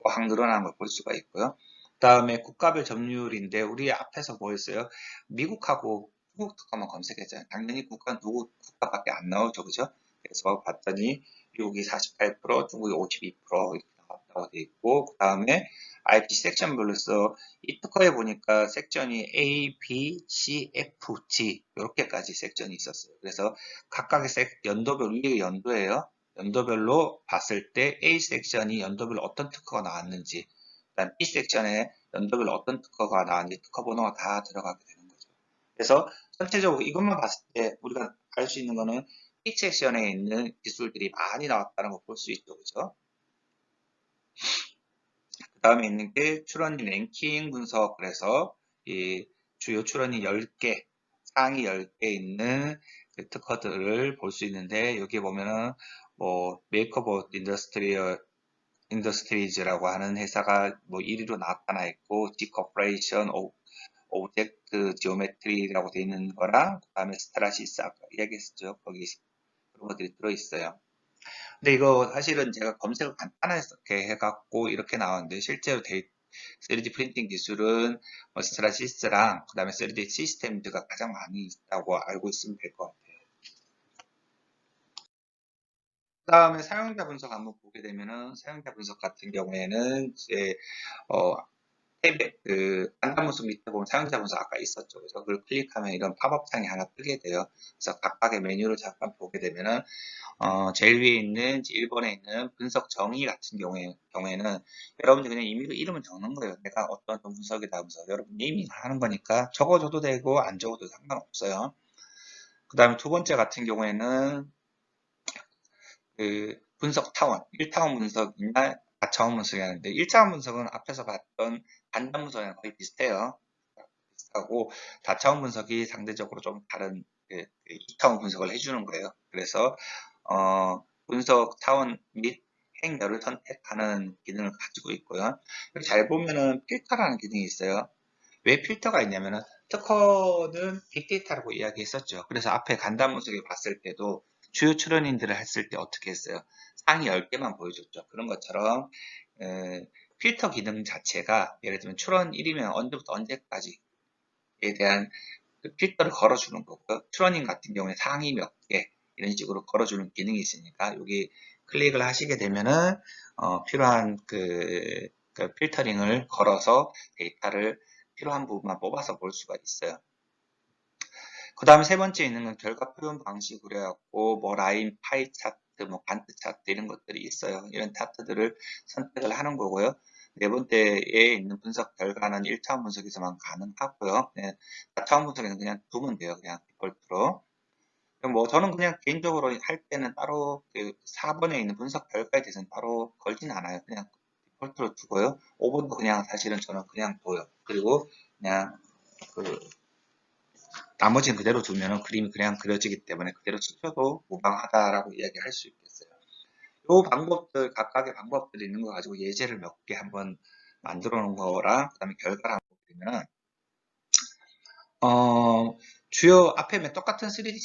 확 늘어나는 걸 볼 수가 있고요. 그 다음에 국가별 점유율인데 우리 앞에서 뭐였어요? 미국하고 중국 특허만 검색했잖아요. 당연히 국가는 누구 국가밖에 안 나오죠. 그죠? 그래서 봤더니 미국이 48%, 중국이 52% 이렇게 나왔다고 돼 있고 그 다음에 IP 섹션별로서 이 특허에 보니까 섹션이 A, B, C, F, G 이렇게까지 섹션이 있었어요. 그래서 각각의 연도별 위에 연도예요. 연도별로 봤을 때 A 섹션이 연도별로 어떤 특허가 나왔는지, 그다음 B 섹션에 연도별로 어떤 특허가 나왔는지 특허 번호가 다 들어가게 되는 거죠. 그래서 전체적으로 이것만 봤을 때 우리가 알 수 있는 거는 B 섹션에 있는 기술들이 많이 나왔다는 걸 볼 수 있죠, 그죠? 그 다음에 있는 게 출원진 랭킹 분석. 그래서 이 주요 출원이 10개, 상위 10개 있는 그 특허들을 볼 수 있는데 여기 보면은 뭐 메이커봇 인더스트리즈라고 하는 회사가 뭐 1위로 나타나 있고 디커퍼레이션 오브젝트 지오메트리라고 되어 있는 거랑 그다음에 스트라시스 아까 이야기했었죠. 거기 그런 것들이 들어 있어요. 근데 이거 사실은 제가 검색을 간단하게 해갖고 이렇게 나왔는데 실제로 3D 프린팅 기술은 스트라시스랑 그다음에 3D 시스템즈가 가장 많이 있다고 알고 있으면 될 것 같아요. 그 다음에 사용자 분석 한번 보게 되면은 사용자 분석 같은 경우에는 이제 탭에 간단 분석 밑에 보면 사용자 분석 아까 있었죠. 그래서 그걸 클릭하면 이런 팝업창이 하나 뜨게 돼요. 그래서 각각의 메뉴를 잠깐 보게 되면은 제일 위에 있는 1번에 있는 분석 정의 같은 경우에는 여러분들이 그냥 임의로 이름을 적는 거예요. 내가 어떤 분석이다 하면서 여러분 네이밍 하는 거니까 적어줘도 되고 안 적어도 상관없어요. 그 다음에 두 번째 같은 경우에는 그 분석 타원, 1타원 분석이나 4차원 분석이 하는데 1차원 분석은 앞에서 봤던 간단 분석이랑 거의 비슷해요. 비슷하고 4차원 분석이 상대적으로 좀 다른 2차원 분석을 해주는 거예요. 그래서 분석 타원 및 행렬을 선택하는 기능을 가지고 있고요. 여기 잘 보면은 필터라는 기능이 있어요. 왜 필터가 있냐면은 특허는 빅데이터라고 이야기했었죠. 그래서 앞에 간단 분석에 봤을 때도 주요 출연인들을 했을 때 어떻게 했어요? 상위 10개만 보여줬죠. 그런 것처럼 필터 기능 자체가 예를 들면 출원 1이면 언제부터 언제까지에 대한 그 필터를 걸어주는 거고요. 출원인 같은 경우에 상위 몇 개 이런 식으로 걸어주는 기능이 있으니까 여기 클릭을 하시게 되면은 필요한 그 필터링을 걸어서 데이터를 필요한 부분만 뽑아서 볼 수가 있어요. 그 다음에 세 번째 있는 건 결과 표현 방식으로 해갖고 뭐 라인, 파이 차트, 뭐 간트 차트 이런 것들이 있어요. 이런 차트들을 선택을 하는 거고요. 네 번째에 있는 분석 결과는 1차원 분석에서만 가능하고요. 네, 4차원 분석에는 그냥 두면 돼요. 그냥 디폴트로. 뭐 저는 그냥 개인적으로 할 때는 따로 그 4번에 있는 분석 결과에 대해서는 바로 걸진 않아요. 그냥 디폴트로 두고요. 5번도 그냥 사실은 저는 그냥 둬요. 그리고 그냥 그 나머지는 그대로 두면은 그림이 그냥 그려지기 때문에 그대로 치셔도 무방하다라고 이야기할 수 있겠어요. 요 방법들, 각각의 방법들이 있는 거 가지고 예제를 몇 개 한번 만들어 놓은 거랑, 그 다음에 결과를 한번 보면은, 주요 앞에 맨 똑같은 3D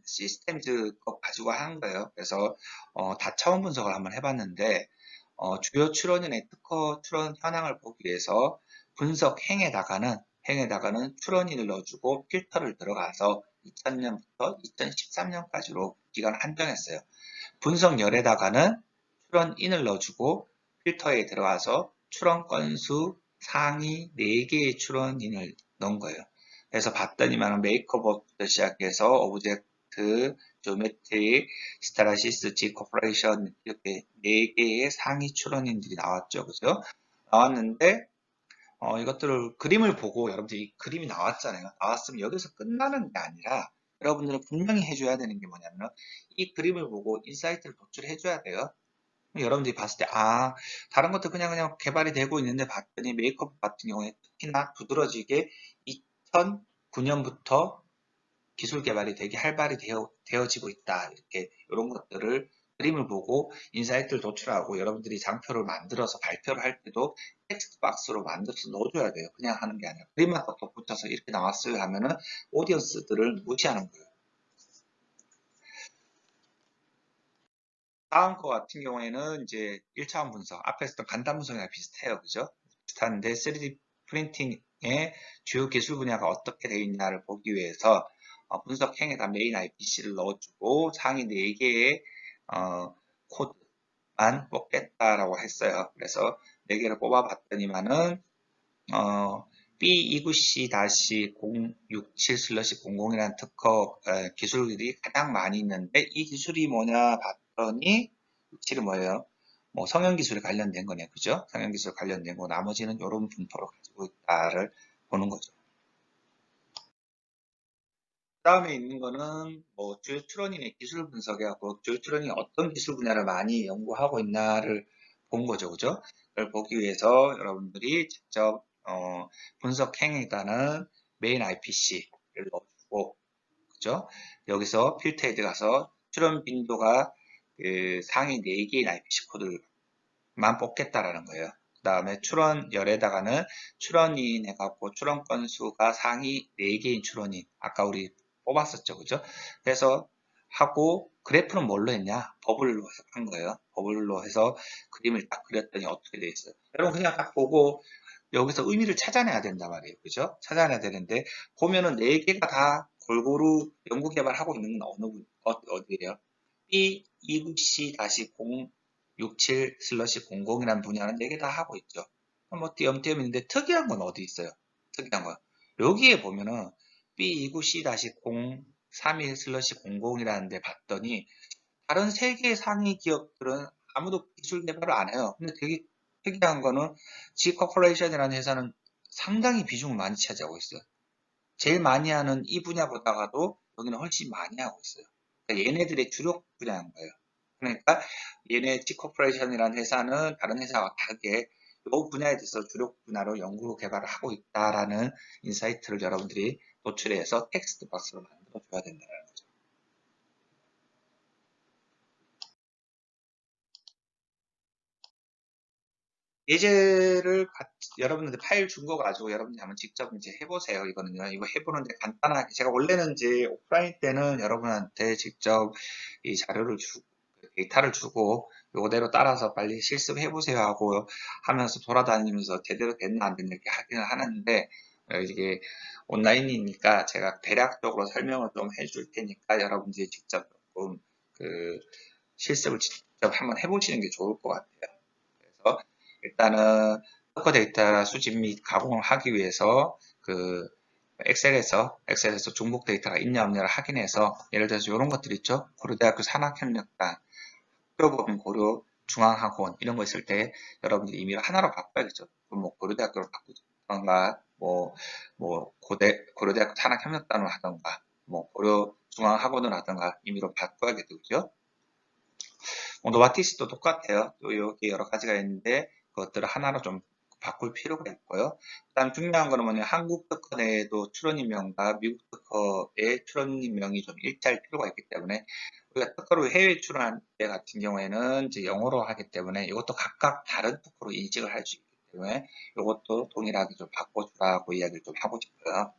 시스템즈 거 가지고 하는 거예요. 그래서, 다차원 분석을 한번 해봤는데, 주요 출원인의 특허 출원 현황을 보기 위해서 분석 행에다가는 출원인을 넣어주고 필터를 들어가서 2000년부터 2013년까지로 기간을 한정했어요. 분석열에다가는 출원인을 넣어주고 필터에 들어가서 출원 건수, 상위 4개의 출원인을 넣은 거예요. 그래서 봤더니만 메이크업부터 시작해서 오브젝트, 지오메트릭, 스타라시스, G 코퍼레이션 이렇게 4개의 상위 출원인들이 나왔죠. 그죠? 나왔는데 이것들을 그림을 보고 여러분들이 이 그림이 나왔잖아요. 나왔으면 여기서 끝나는 게 아니라 여러분들은 분명히 해줘야 되는 게 뭐냐면 이 그림을 보고 인사이트를 도출해줘야 돼요. 여러분들이 봤을 때, 다른 것도 그냥 개발이 되고 있는데 봤더니 메이크업 같은 경우에 특히나 두드러지게 2009년부터 기술 개발이 되게 활발히 되어지고 있다. 이렇게 이런 것들을 그림을 보고 인사이트를 도출하고 여러분들이 장표를 만들어서 발표를 할 때도 텍스트 박스로 만들어서 넣어줘야 돼요. 그냥 하는 게 아니라 그림만 딱 붙여서 이렇게 나왔어요 하면은 오디언스들을 무시하는 거예요. 다음 거 같은 경우에는 이제 1차원 분석, 앞에 했던 간단 분석이랑 비슷해요. 그죠? 비슷한데 3D 프린팅의 주요 기술 분야가 어떻게 되어 있냐를 보기 위해서 분석 행에다 메인 IPC를 넣어주고 상위 4개의 코드만 뽑겠다라고 했어요. 그래서 4개를 뽑아봤더니만은 B294-067/00이라는 특허 기술들이 가장 많이 있는데 이 기술이 뭐냐 봤더니 67이 뭐예요? 뭐 성형 기술에 관련된 거네, 그죠? 성형 기술 관련된 거 나머지는 이런 분포를 가지고 있다를 보는 거죠. 다음에 있는 거는 뭐 주요 출원인의 기술 분석이하고 주요 출원인이 어떤 기술 분야를 많이 연구하고 있나를 본 거죠, 그죠? 그걸 보기 위해서 여러분들이 직접 분석 행에다는 메인 IPC를 넣어주고, 그죠? 여기서 필터에 들어가서 출원 빈도가 그 상위 4개의 IPC 코드만 뽑겠다라는 거예요. 그 다음에 출원열에다가는 출원인 해갖고 출원 건수가 상위 4개인 출원인, 아까 우리 뽑았었죠, 그죠? 그래서 하고 그래프는 뭘로 했냐? 버블로 해서 한 거예요. 버블로 해서 그림을 딱 그렸더니 어떻게 돼 있어요? 여러분 그냥 딱 보고 여기서 의미를 찾아내야 된단 말이에요. 그죠? 찾아내야 되는데 보면은 4개가 다 골고루 연구 개발하고 있는 건 어디예요? B294-067/00이라는 분야는 4개 다 하고 있죠. 뭐 띄엄띄엄 있는데 특이한 건 어디 있어요? 특이한 건 여기에 보면은 B294-031/00이라는 데 봤더니 다른 3개의 상위 기업들은 아무도 기술 개발을 안 해요. 근데 되게 특이한 거는 G 코퍼레이션이라는 회사는 상당히 비중을 많이 차지하고 있어요. 제일 많이 하는 이 분야보다가도 여기는 훨씬 많이 하고 있어요. 그러니까 얘네들의 주력 분야인 거예요. 그러니까 얘네 G 코퍼레이션이라는 회사는 다른 회사와 다르게 이 분야에 대해서 주력 분야로 연구 개발을 하고 있다라는 인사이트를 여러분들이 노출해서 텍스트 박스로 만들어 줘야 된다는 거죠. 예제를 여러분들한테 파일 준 거 가지고 여러분들이 한번 직접 이제 해보세요. 이거는요. 이거 해보는데 간단하게 제가 원래는 이제 오프라인 때는 여러분한테 직접 이 자료를 데이터를 주고 요거대로 따라서 빨리 실습해 보세요 하고 하면서 돌아다니면서 제대로 됐나 안 됐나 이렇게 하기는 하는데 이게 온라인이니까 제가 대략적으로 설명을 좀 해줄 테니까 여러분들이 직접 조금 그 실습을 직접 한번 해보시는 게 좋을 것 같아요. 그래서 일단은 특허 데이터 수집 및 가공을 하기 위해서 그 엑셀에서 중복 데이터가 있냐 없냐를 확인해서 예를 들어서 이런 것들 있죠. 고려대학교 산학협력단, 학교법인 고려 중앙학원 이런 거 있을 때 여러분들이 임의로 하나로 바꿔야겠죠. 그럼 뭐 고려대학교로 바꾸던가 고려대학교 산학협력단을 하던가 뭐 고려 중앙학원을 하던가 임의로 바꿔야겠죠. 그죠? 노바티스도 똑같아요. 또 여기 여러 가지가 있는데 그것들을 하나로 좀 바꿀 필요가 있고요. 그다음 중요한 거는 뭐냐 한국 특허 내에도 출원인명과 미국 특허의 출원인명이 좀 일치할 필요가 있기 때문에 우리가 특허로 해외 출원할 때 같은 경우에는 이제 영어로 하기 때문에 이것도 각각 다른 특허로 인식을 할 수 있기 때문에 이것도 동일하게 좀 바꿔주라고 이야기를 좀 하고 싶어요.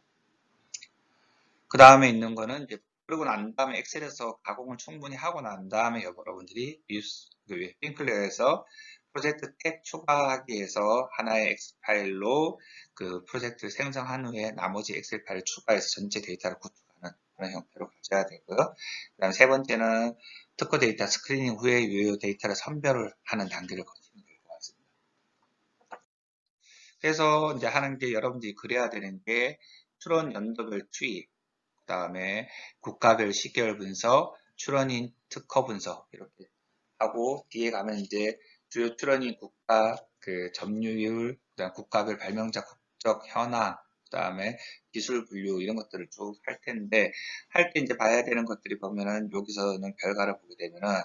그 다음에 있는 거는 이제 그러고 난 다음에 엑셀에서 가공을 충분히 하고 난 다음에 여러분들이 핑클레어에서 프로젝트 탭 추가하기 위해서 하나의 엑셀 파일로 그 프로젝트를 생성한 후에 나머지 엑셀 파일을 추가해서 전체 데이터를 구축하는 그런 형태로 가져야 되고요. 그 다음 세 번째는 특허 데이터 스크리닝 후에 유효 데이터를 선별을 하는 단계를 거치는 게 될 것 같습니다. 그래서 이제 하는 게 여러분들이 그래야 되는 게 출원 연도별 추이, 그 다음에 국가별 시계열 분석, 출원인 특허 분석 이렇게 하고 뒤에 가면 이제 주요 출원인 국가 그 점유율, 그다음 국가별 발명자 국적 현황, 그다음에 기술 분류 이런 것들을 쭉 할 텐데 할 때 이제 봐야 되는 것들이 보면은 여기서는 결과를 보게 되면은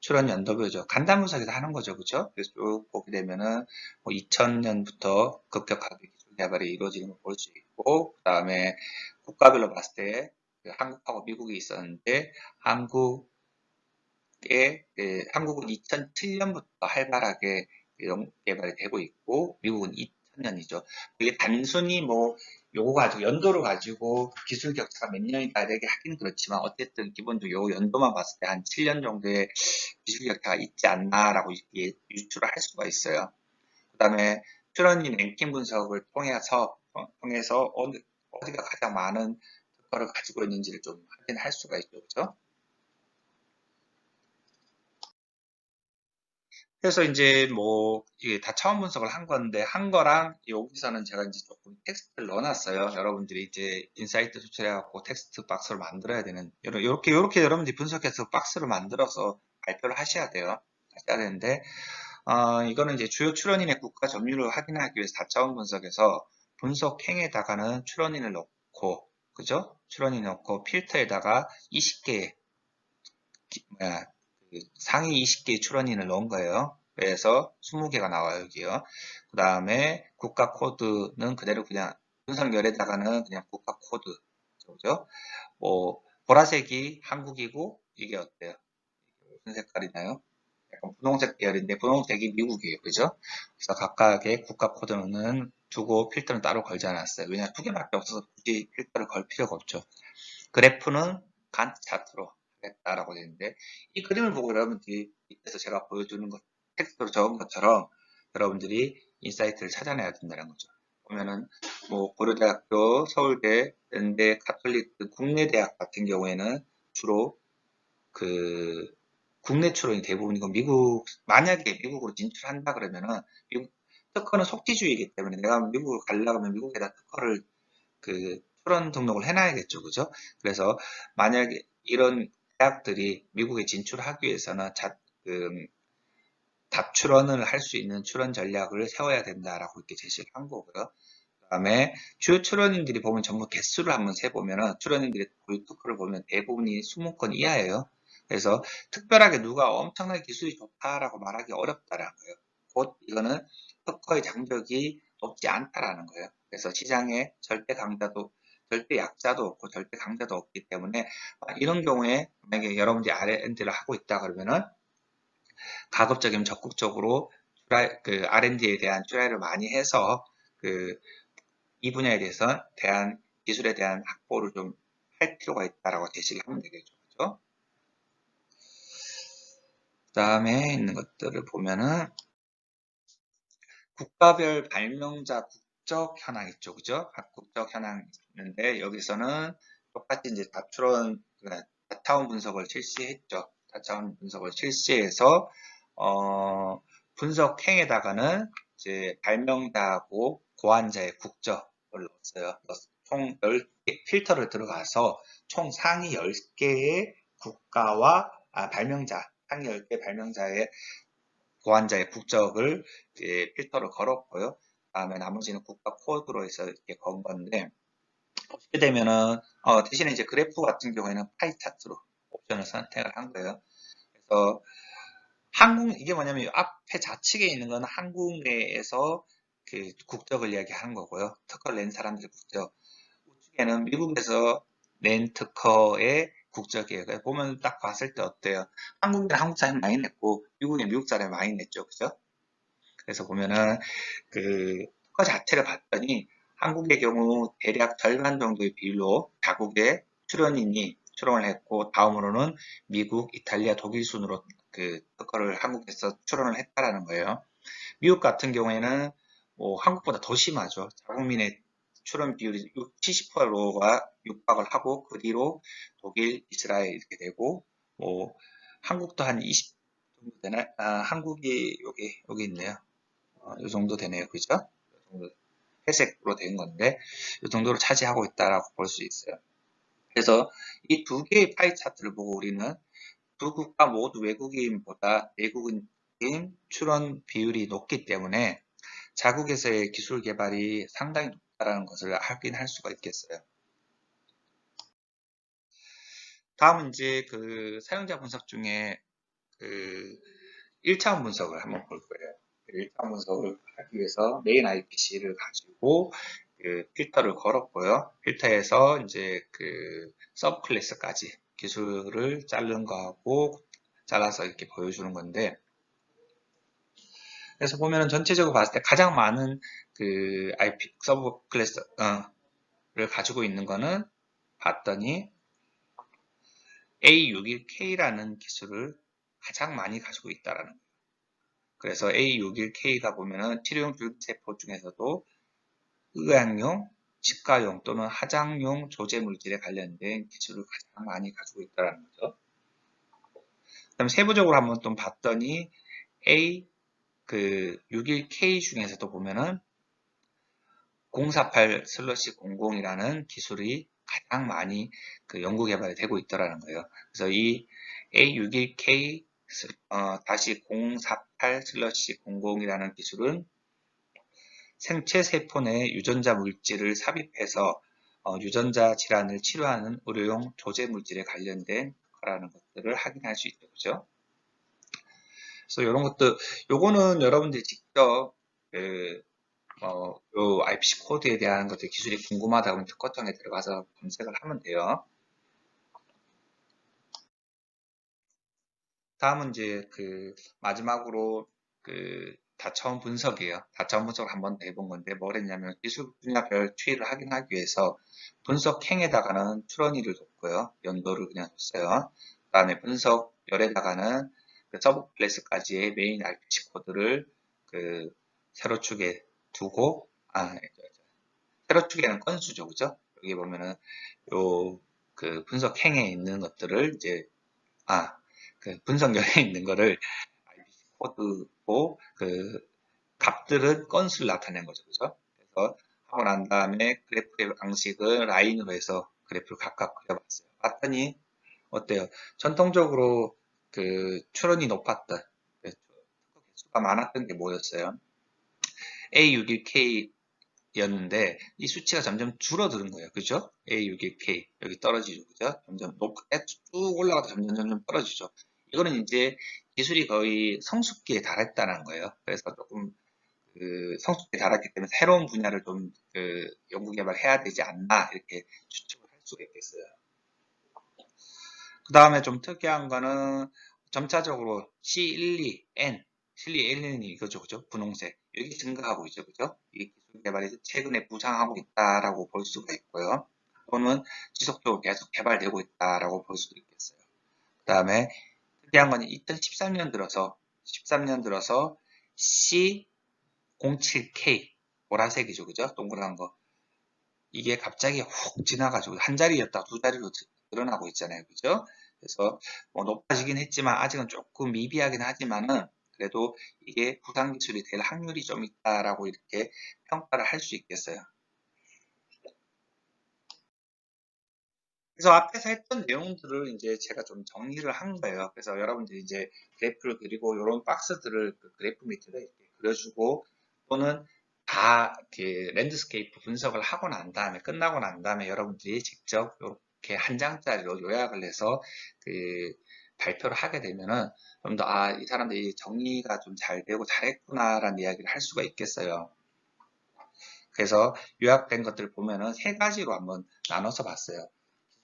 출원 연도별죠. 간단 분석에서 하는 거죠, 그렇죠? 그래서 쭉 보게 되면은 뭐 2000년부터 급격하게 기술 개발이 이루어지는 걸 볼 수 있고 그다음에 국가별로 봤을 때 그 한국하고 미국이 있었는데 한국 한국은 2007년부터 활발하게 영국 개발이 되고 있고 미국은 2000년이죠. 이게 단순히 뭐 요거 가지고 연도를 가지고 기술 격차가 몇 년이 나야 되게 하긴 그렇지만 어쨌든 기본적으로 요 연도만 봤을 때 한 7년 정도의 기술 격차가 있지 않나라고 유추를 할 수가 있어요. 그다음에 슈러니 랭킹 분석을 통해서 어디가 가장 많은 특허를 가지고 있는지를 좀 확인할 수가 있죠, 그렇죠? 그래서 이제 뭐 이게 다 차원 분석을 한 건데 한 거랑 여기서는 제가 이제 조금 텍스트를 넣어놨어요. 여러분들이 이제 인사이트 수출해갖고 텍스트 박스를 만들어야 되는 요렇게 여러분들이 분석해서 박스를 만들어서 발표를 하셔야 돼요. 하셔야 되는데 이거는 이제 주요 출원인의 국가 점유율을 확인하기 위해서 다차원 분석에서 분석 행에다가는 출원인을 넣고 그죠? 출원인 넣고 필터에다가 20개 상위 20개의 출원인을 넣은 거예요. 그래서 20개가 나와요, 여기요. 그 다음에 국가 코드는 그대로 그냥 분석열에다가는 그냥 국가 코드. 그죠? 뭐, 보라색이 한국이고, 이게 어때요? 무슨 색깔이나요? 약간 분홍색 계열인데, 분홍색이 미국이에요. 그죠? 그래서 각각의 국가 코드는 두고 필터는 따로 걸지 않았어요. 왜냐하면 두 개밖에 없어서 굳이 필터를 걸 필요가 없죠. 그래프는 간트 차트로 하겠다라고 되어 있는데 이 그림을 보고 여러분들이 밑에서 제가 보여주는 것 텍스트로 적은 것처럼 여러분들이 인사이트를 찾아내야 된다는 거죠. 보면은 뭐 고려대학교, 서울대, 연대, 가톨릭 국내 대학 같은 경우에는 주로 그 국내 출원이 대부분이고 만약에 미국으로 진출한다 그러면은 미국 특허는 속지주의이기 때문에 내가 미국을 가려고 하면 미국에다 특허를 출원 등록을 해놔야겠죠, 그죠? 그래서 만약에 이런 대학들이 미국에 진출하기 위해서는 답출원을 할 수 있는 출원 전략을 세워야 된다라고 이렇게 제시를 한 거고요. 그다음에 주요 출원인들이 보면 전부 개수를 한번 세보면은 출원인들의 고유 토크를 보면 대부분이 20건 이하예요. 그래서 특별하게 누가 엄청나게 기술이 좋다라고 말하기 어렵다라는 거예요. 곧 이거는 특허의 장벽이 높지 않다라는 거예요. 그래서 시장에 절대 약자도 없고 절대 강자도 없기 때문에 이런 경우에 만약에 여러분들이 R&D를 하고 있다 그러면은 가급적이면 적극적으로 R&D에 대한 트라이를 많이 해서 이 분야에 대해서 기술에 대한 확보를 좀 할 필요가 있다라고 제시를 하면 되겠죠. 그죠? 그 다음에 있는 것들을 보면은 국가별 발명자 국적 현황 있죠. 그죠? 각 국적 현황 있는데 여기서는 똑같이 이제 다차원 분석을 실시했죠. 다차원 분석을 실시해서 분석행에다가는 이제 발명자하고 고안자의 국적을 넣었어요. 총 10개 필터를 들어가서 총 상위 10개의 국가와 상위 10개 발명자의 고안자의 국적을 이제 필터를 걸었고요. 다음에 나머지는 국가 코드로 해서 이렇게 건 건데 보시게 되면은 대신에 이제 그래프 같은 경우에는 파이 차트로 옵션을 선택을 한 거예요. 그래서 이게 뭐냐면 앞에 좌측에 있는 건 한국 내에서 국적을 이야기하는 거고요. 특허를 낸 사람들의 국적. 우측에는 미국에서 낸 특허의 국적이에요. 보면 딱 봤을 때 어때요? 한국인은 한국 사람 많이 냈고, 미국인 미국 사람 많이 냈죠. 그죠? 그래서 보면은 특허 자체를 봤더니 한국의 경우 대략 절반 정도의 비율로 자국의 출원을 했고 다음으로는 미국, 이탈리아, 독일 순으로 특허를 한국에서 출원을 했다라는 거예요. 미국 같은 경우에는 뭐 한국보다 더 심하죠. 자국민의 출원 비율이 70%가 육박을 하고 그 뒤로 독일, 이스라엘 이렇게 되고 뭐 한국도 한 20 정도 되나? 한국이 여기 있네요. 이 정도 되네요. 그죠? 정도 회색으로 된 건데 이 정도로 차지하고 있다라고 볼 수 있어요. 그래서 이 두 개의 파이 차트를 보고 우리는 두 국가 모두 외국인보다 내국인 출원 비율이 높기 때문에 자국에서의 기술 개발이 상당히 높다는 것을 확인할 수가 있겠어요. 다음은 이제 그 사용자 분석 중에 그 1차원 분석을 한번 볼 거예요. 1차원 분석을 하기 위해서 메인 IPC를 가지고 그 필터를 걸었고요. 필터에서 이제 그 서브 클래스까지 기술을 자른 거하고 잘라서 이렇게 보여주는 건데, 그래서 보면은 전체적으로 봤을 때 가장 많은 그 IP 서브 클래스를 가지고 있는 거는 봤더니 A61K라는 기술을 가장 많이 가지고 있다라는 거예요. 그래서 A61K가 보면은 치료용 줄기세포 중에서도 의학용, 치과용 또는 화장용 조제 물질에 관련된 기술을 가장 많이 가지고 있다는 거죠. 그다음 세부적으로 한번 좀 봤더니 A61K 중에서도 보면은 048/00이라는 기술이 가장 많이 그 연구 개발이 되고 있더라는 거예요. 그래서 이 A61K 다시 048/00이라는 기술은 생체 세포 내 유전자 물질을 삽입해서 유전자 질환을 치료하는 의료용 조제 물질에 관련된 거라는 것들을 확인할 수 있죠. 그죠? 그래서 이런 것들, 요거는 여러분들이 직접 요 IPC 코드에 대한 것들 기술이 궁금하다 그러면 특허청에 들어가서 검색을 하면 돼요. 다음은 이제 그 마지막으로 그 다차원 분석이에요. 다차원 분석을 한 번 더 해본 건데 뭘 했냐면 기술 분야별 추이를 확인하기 위해서 분석행에다가는 트런이를 줬고요. 연도를 그냥 줬어요. 그 다음에 분석열에다가는 그 서브 클래스까지의 메인 IPC 코드를 그 세로축에 두고 세로축에는 건수죠, 그죠? 여기 보면은 요 그 분석행에 있는 것들을 이제 그 분석열에 있는 거를 IPC 코드고 그 값들은 건수를 나타낸 거죠. 그죠? 그래서 하고 난 다음에 그래프의 방식을 라인으로 해서 그래프를 각각 그려봤어요. 봤더니 어때요? 전통적으로 그 출원이 높았던 그 개수가 많았던 게 뭐였어요? A61K 였는데 이 수치가 점점 줄어드는 거예요. 그죠? A61K 여기 떨어지죠. 그죠? 점점 쭉 올라가다 점점 떨어지죠. 이거는 이제 기술이 거의 성숙기에 달했다는 거예요. 그래서 조금 그 성숙기에 달했기 때문에 새로운 분야를 좀 그 연구 개발해야 되지 않나 이렇게 추측을 할 수가 있겠어요. 그 다음에 좀 특이한 거는 점차적으로 C12N, C12N이 이거죠, 그죠? 분홍색. 여기 증가하고 있죠, 그죠? 이 기술 개발이 최근에 부상하고 있다라고 볼 수가 있고요. 또는 지속적으로 계속 개발되고 있다라고 볼 수도 있겠어요. 그 다음에 특이한 건 2013년 들어서, 13년 들어서 C07K, 보라색이죠, 그죠? 동그란 거. 이게 갑자기 훅 지나가지고 한 자리였다 두 자리로 늘어나고 있잖아요. 그죠? 그래서 뭐 높아지긴 했지만 아직은 조금 미비하긴 하지만은 그래도 이게 부상 기술이 될 확률이 좀 있다라고 이렇게 평가를 할 수 있겠어요. 그래서 앞에서 했던 내용들을 이제 제가 좀 정리를 한 거예요. 그래서 여러분들이 이제 그래프를 그리고 이런 박스들을 그 그래프 밑에다 이렇게 그려주고 또는 다 이렇게 랜드스케이프 분석을 하고 난 다음에 끝나고 난 다음에 여러분들이 직접 이렇게 한 장짜리로 요약을 해서 그 발표를 하게 되면은 좀 더 이 사람들이 정리가 좀 잘 되고 잘했구나라는 이야기를 할 수가 있겠어요. 그래서 요약된 것들을 보면은 세 가지로 한번 나눠서 봤어요.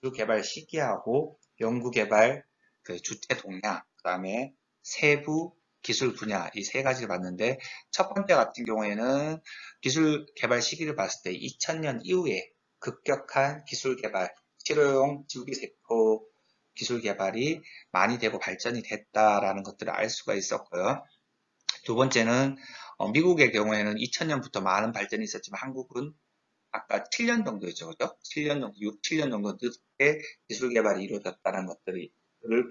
기술 개발 시기하고 연구 개발 그 주체 동향, 그다음에 세부 기술 분야 이 세 가지를 봤는데 첫 번째 같은 경우에는 기술 개발 시기를 봤을 때 2000년 이후에 급격한 기술 개발, 치료용 줄기세포 기술 개발이 많이 되고 발전이 됐다라는 것들을 알 수가 있었고요. 두 번째는 미국의 경우에는 2000년부터 많은 발전이 있었지만 한국은 아까 7년 정도였죠, 그죠? 7년 정도, 6, 7년 정도 늦게 기술 개발이 이루어졌다는 것들을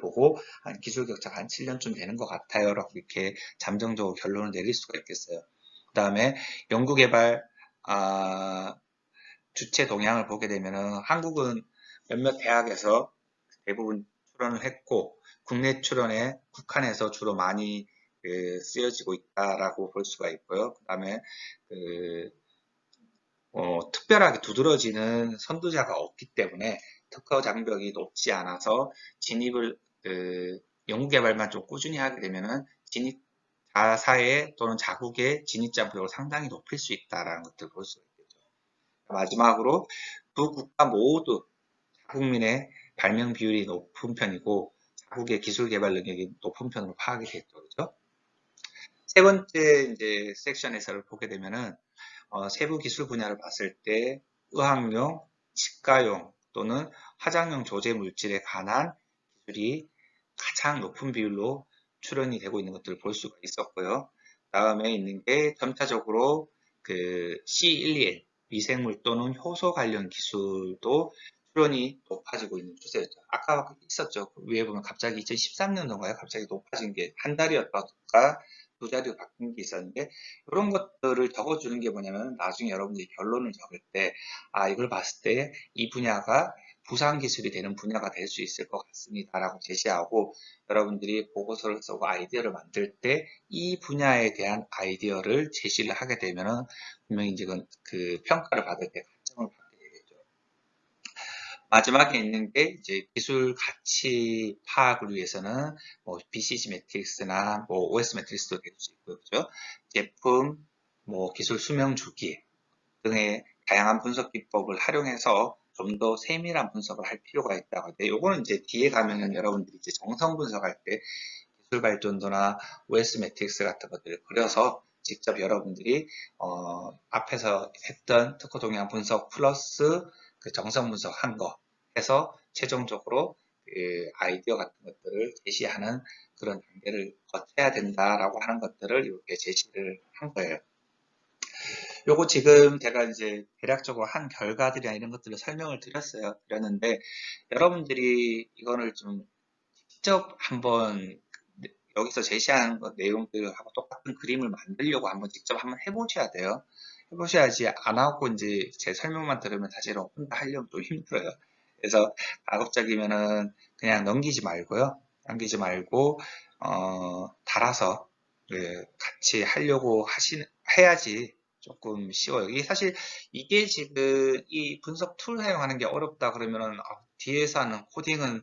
보고 기술 격차가 한 7년쯤 되는 것 같아요. 라고 이렇게 잠정적으로 결론을 내릴 수가 있겠어요. 다음에 연구개발 주체 동향을 보게 되면은 한국은 몇몇 대학에서 대부분 출원을 했고 국내 출원에 북한에서 주로 많이 쓰여지고 있다라고 볼 수가 있고요. 그 다음에 특별하게 두드러지는 선두자가 없기 때문에 특허 장벽이 높지 않아서 진입을 연구개발만 좀 꾸준히 하게 되면은 진입 자사의 또는 자국의 진입 장벽을 상당히 높일 수 있다라는 것들을 볼 수가 있겠죠. 마지막으로 두 국가 모두 자국민의 발명 비율이 높은 편이고 자국의 기술 개발 능력이 높은 편으로 파악이 됐죠. 그렇죠? 세 번째 이제 섹션에서 보게 되면은 세부 기술 분야를 봤을 때 의학용, 치과용 또는 화장용 조제 물질에 관한 기술이 가장 높은 비율로 출원이 되고 있는 것들을 볼 수가 있었고요. 다음에 있는 게 점차적으로 그 C12N 미생물 또는 효소 관련 기술도 출원이 높아지고 있는 추세였죠. 아까 있었죠. 위에 보면 갑자기 2013년도인가요? 갑자기 높아진 게 한 달이었다가 두 자리로 바뀐 게 있었는데 이런 것들을 적어주는 게 뭐냐면 나중에 여러분들이 결론을 적을 때 이걸 봤을 때 이 분야가 부상 기술이 되는 분야가 될 수 있을 것 같습니다 라고 제시하고 여러분들이 보고서를 쓰고 아이디어를 만들 때 이 분야에 대한 아이디어를 제시를 하게 되면은 분명히 이제 그 평가를 받을 때 가점을 받게 되겠죠. 마지막에 있는 게 이제 기술 가치 파악을 위해서는 뭐 BCG 매트릭스나 뭐 OS 매트릭스도 될 수 있고요. 그죠? 제품, 뭐 기술 수명 주기 등의 다양한 분석 기법을 활용해서 좀 더 세밀한 분석을 할 필요가 있다고 하는데 요거는 이제 뒤에 가면은 여러분들이 이제 정성 분석할 때 기술 발전도나 OS 매트릭스 같은 것들을 그려서 직접 여러분들이 앞에서 했던 특허 동향 분석 플러스 그 정성 분석한 거 해서 최종적으로 그 아이디어 같은 것들을 제시하는 그런 단계를 거쳐야 된다라고 하는 것들을 이렇게 제시를 한 거예요. 요거 지금 제가 이제 대략적으로 한 결과들이나 이런 것들을 설명을 드렸는데 여러분들이 이거를 좀 직접 한번 여기서 제시하는 내용들하고 똑같은 그림을 만들려고 한번 직접 한번 해보셔야 돼요. 해보셔야지 안 하고 이제 제 설명만 들으면 사실은 혼자 하려면 좀 힘들어요. 그래서 가급적이면은 그냥 넘기지 말고요. 넘기지 말고 달아서 같이 하려고 해야지 조금 쉬워요. 이게 사실 이게 지금 이 분석 툴 사용하는 게 어렵다 그러면은 뒤에서 하는 코딩은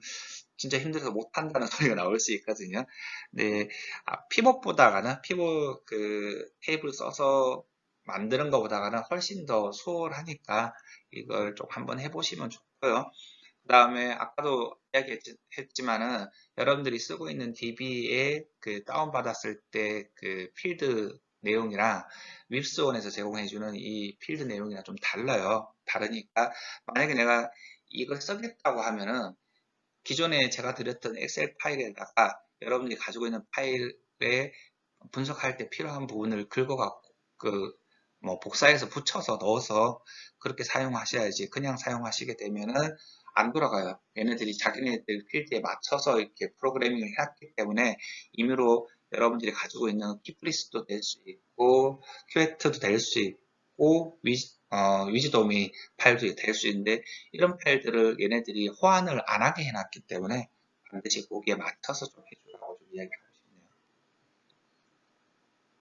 진짜 힘들어서 못한다는 소리가 나올 수 있거든요. 근데 피벗보다가는 피벗 그 테이블 써서 만드는 것보다는 훨씬 더 수월하니까 이걸 좀 한번 해보시면 좋고요. 그 다음에 아까도 이야기했지만은 여러분들이 쓰고 있는 DB에 그 다운받았을 때 그 필드 내용이랑 윕스원에서 제공해주는 이 필드 내용이랑 좀 달라요. 다르니까 만약에 내가 이걸 쓰겠다고 하면은 기존에 제가 드렸던 엑셀 파일에다가 여러분들이 가지고 있는 파일에 분석할 때 필요한 부분을 긁어갖고 뭐 복사해서 붙여서 넣어서 그렇게 사용하셔야지 그냥 사용하시게 되면은 안 돌아가요. 얘네들이 자기네들 필드에 맞춰서 이렇게 프로그래밍을 해왔기 때문에 임의로 여러분들이 가지고 있는 키프리스도 될 수 있고 큐에트도 될 수 있고 위즈도미 파일도 될 수 있는데 이런 파일들을 얘네들이 호환을 안 하게 해놨기 때문에 반드시 거기에 맞춰서 좀 해주라고 좀 이야기하고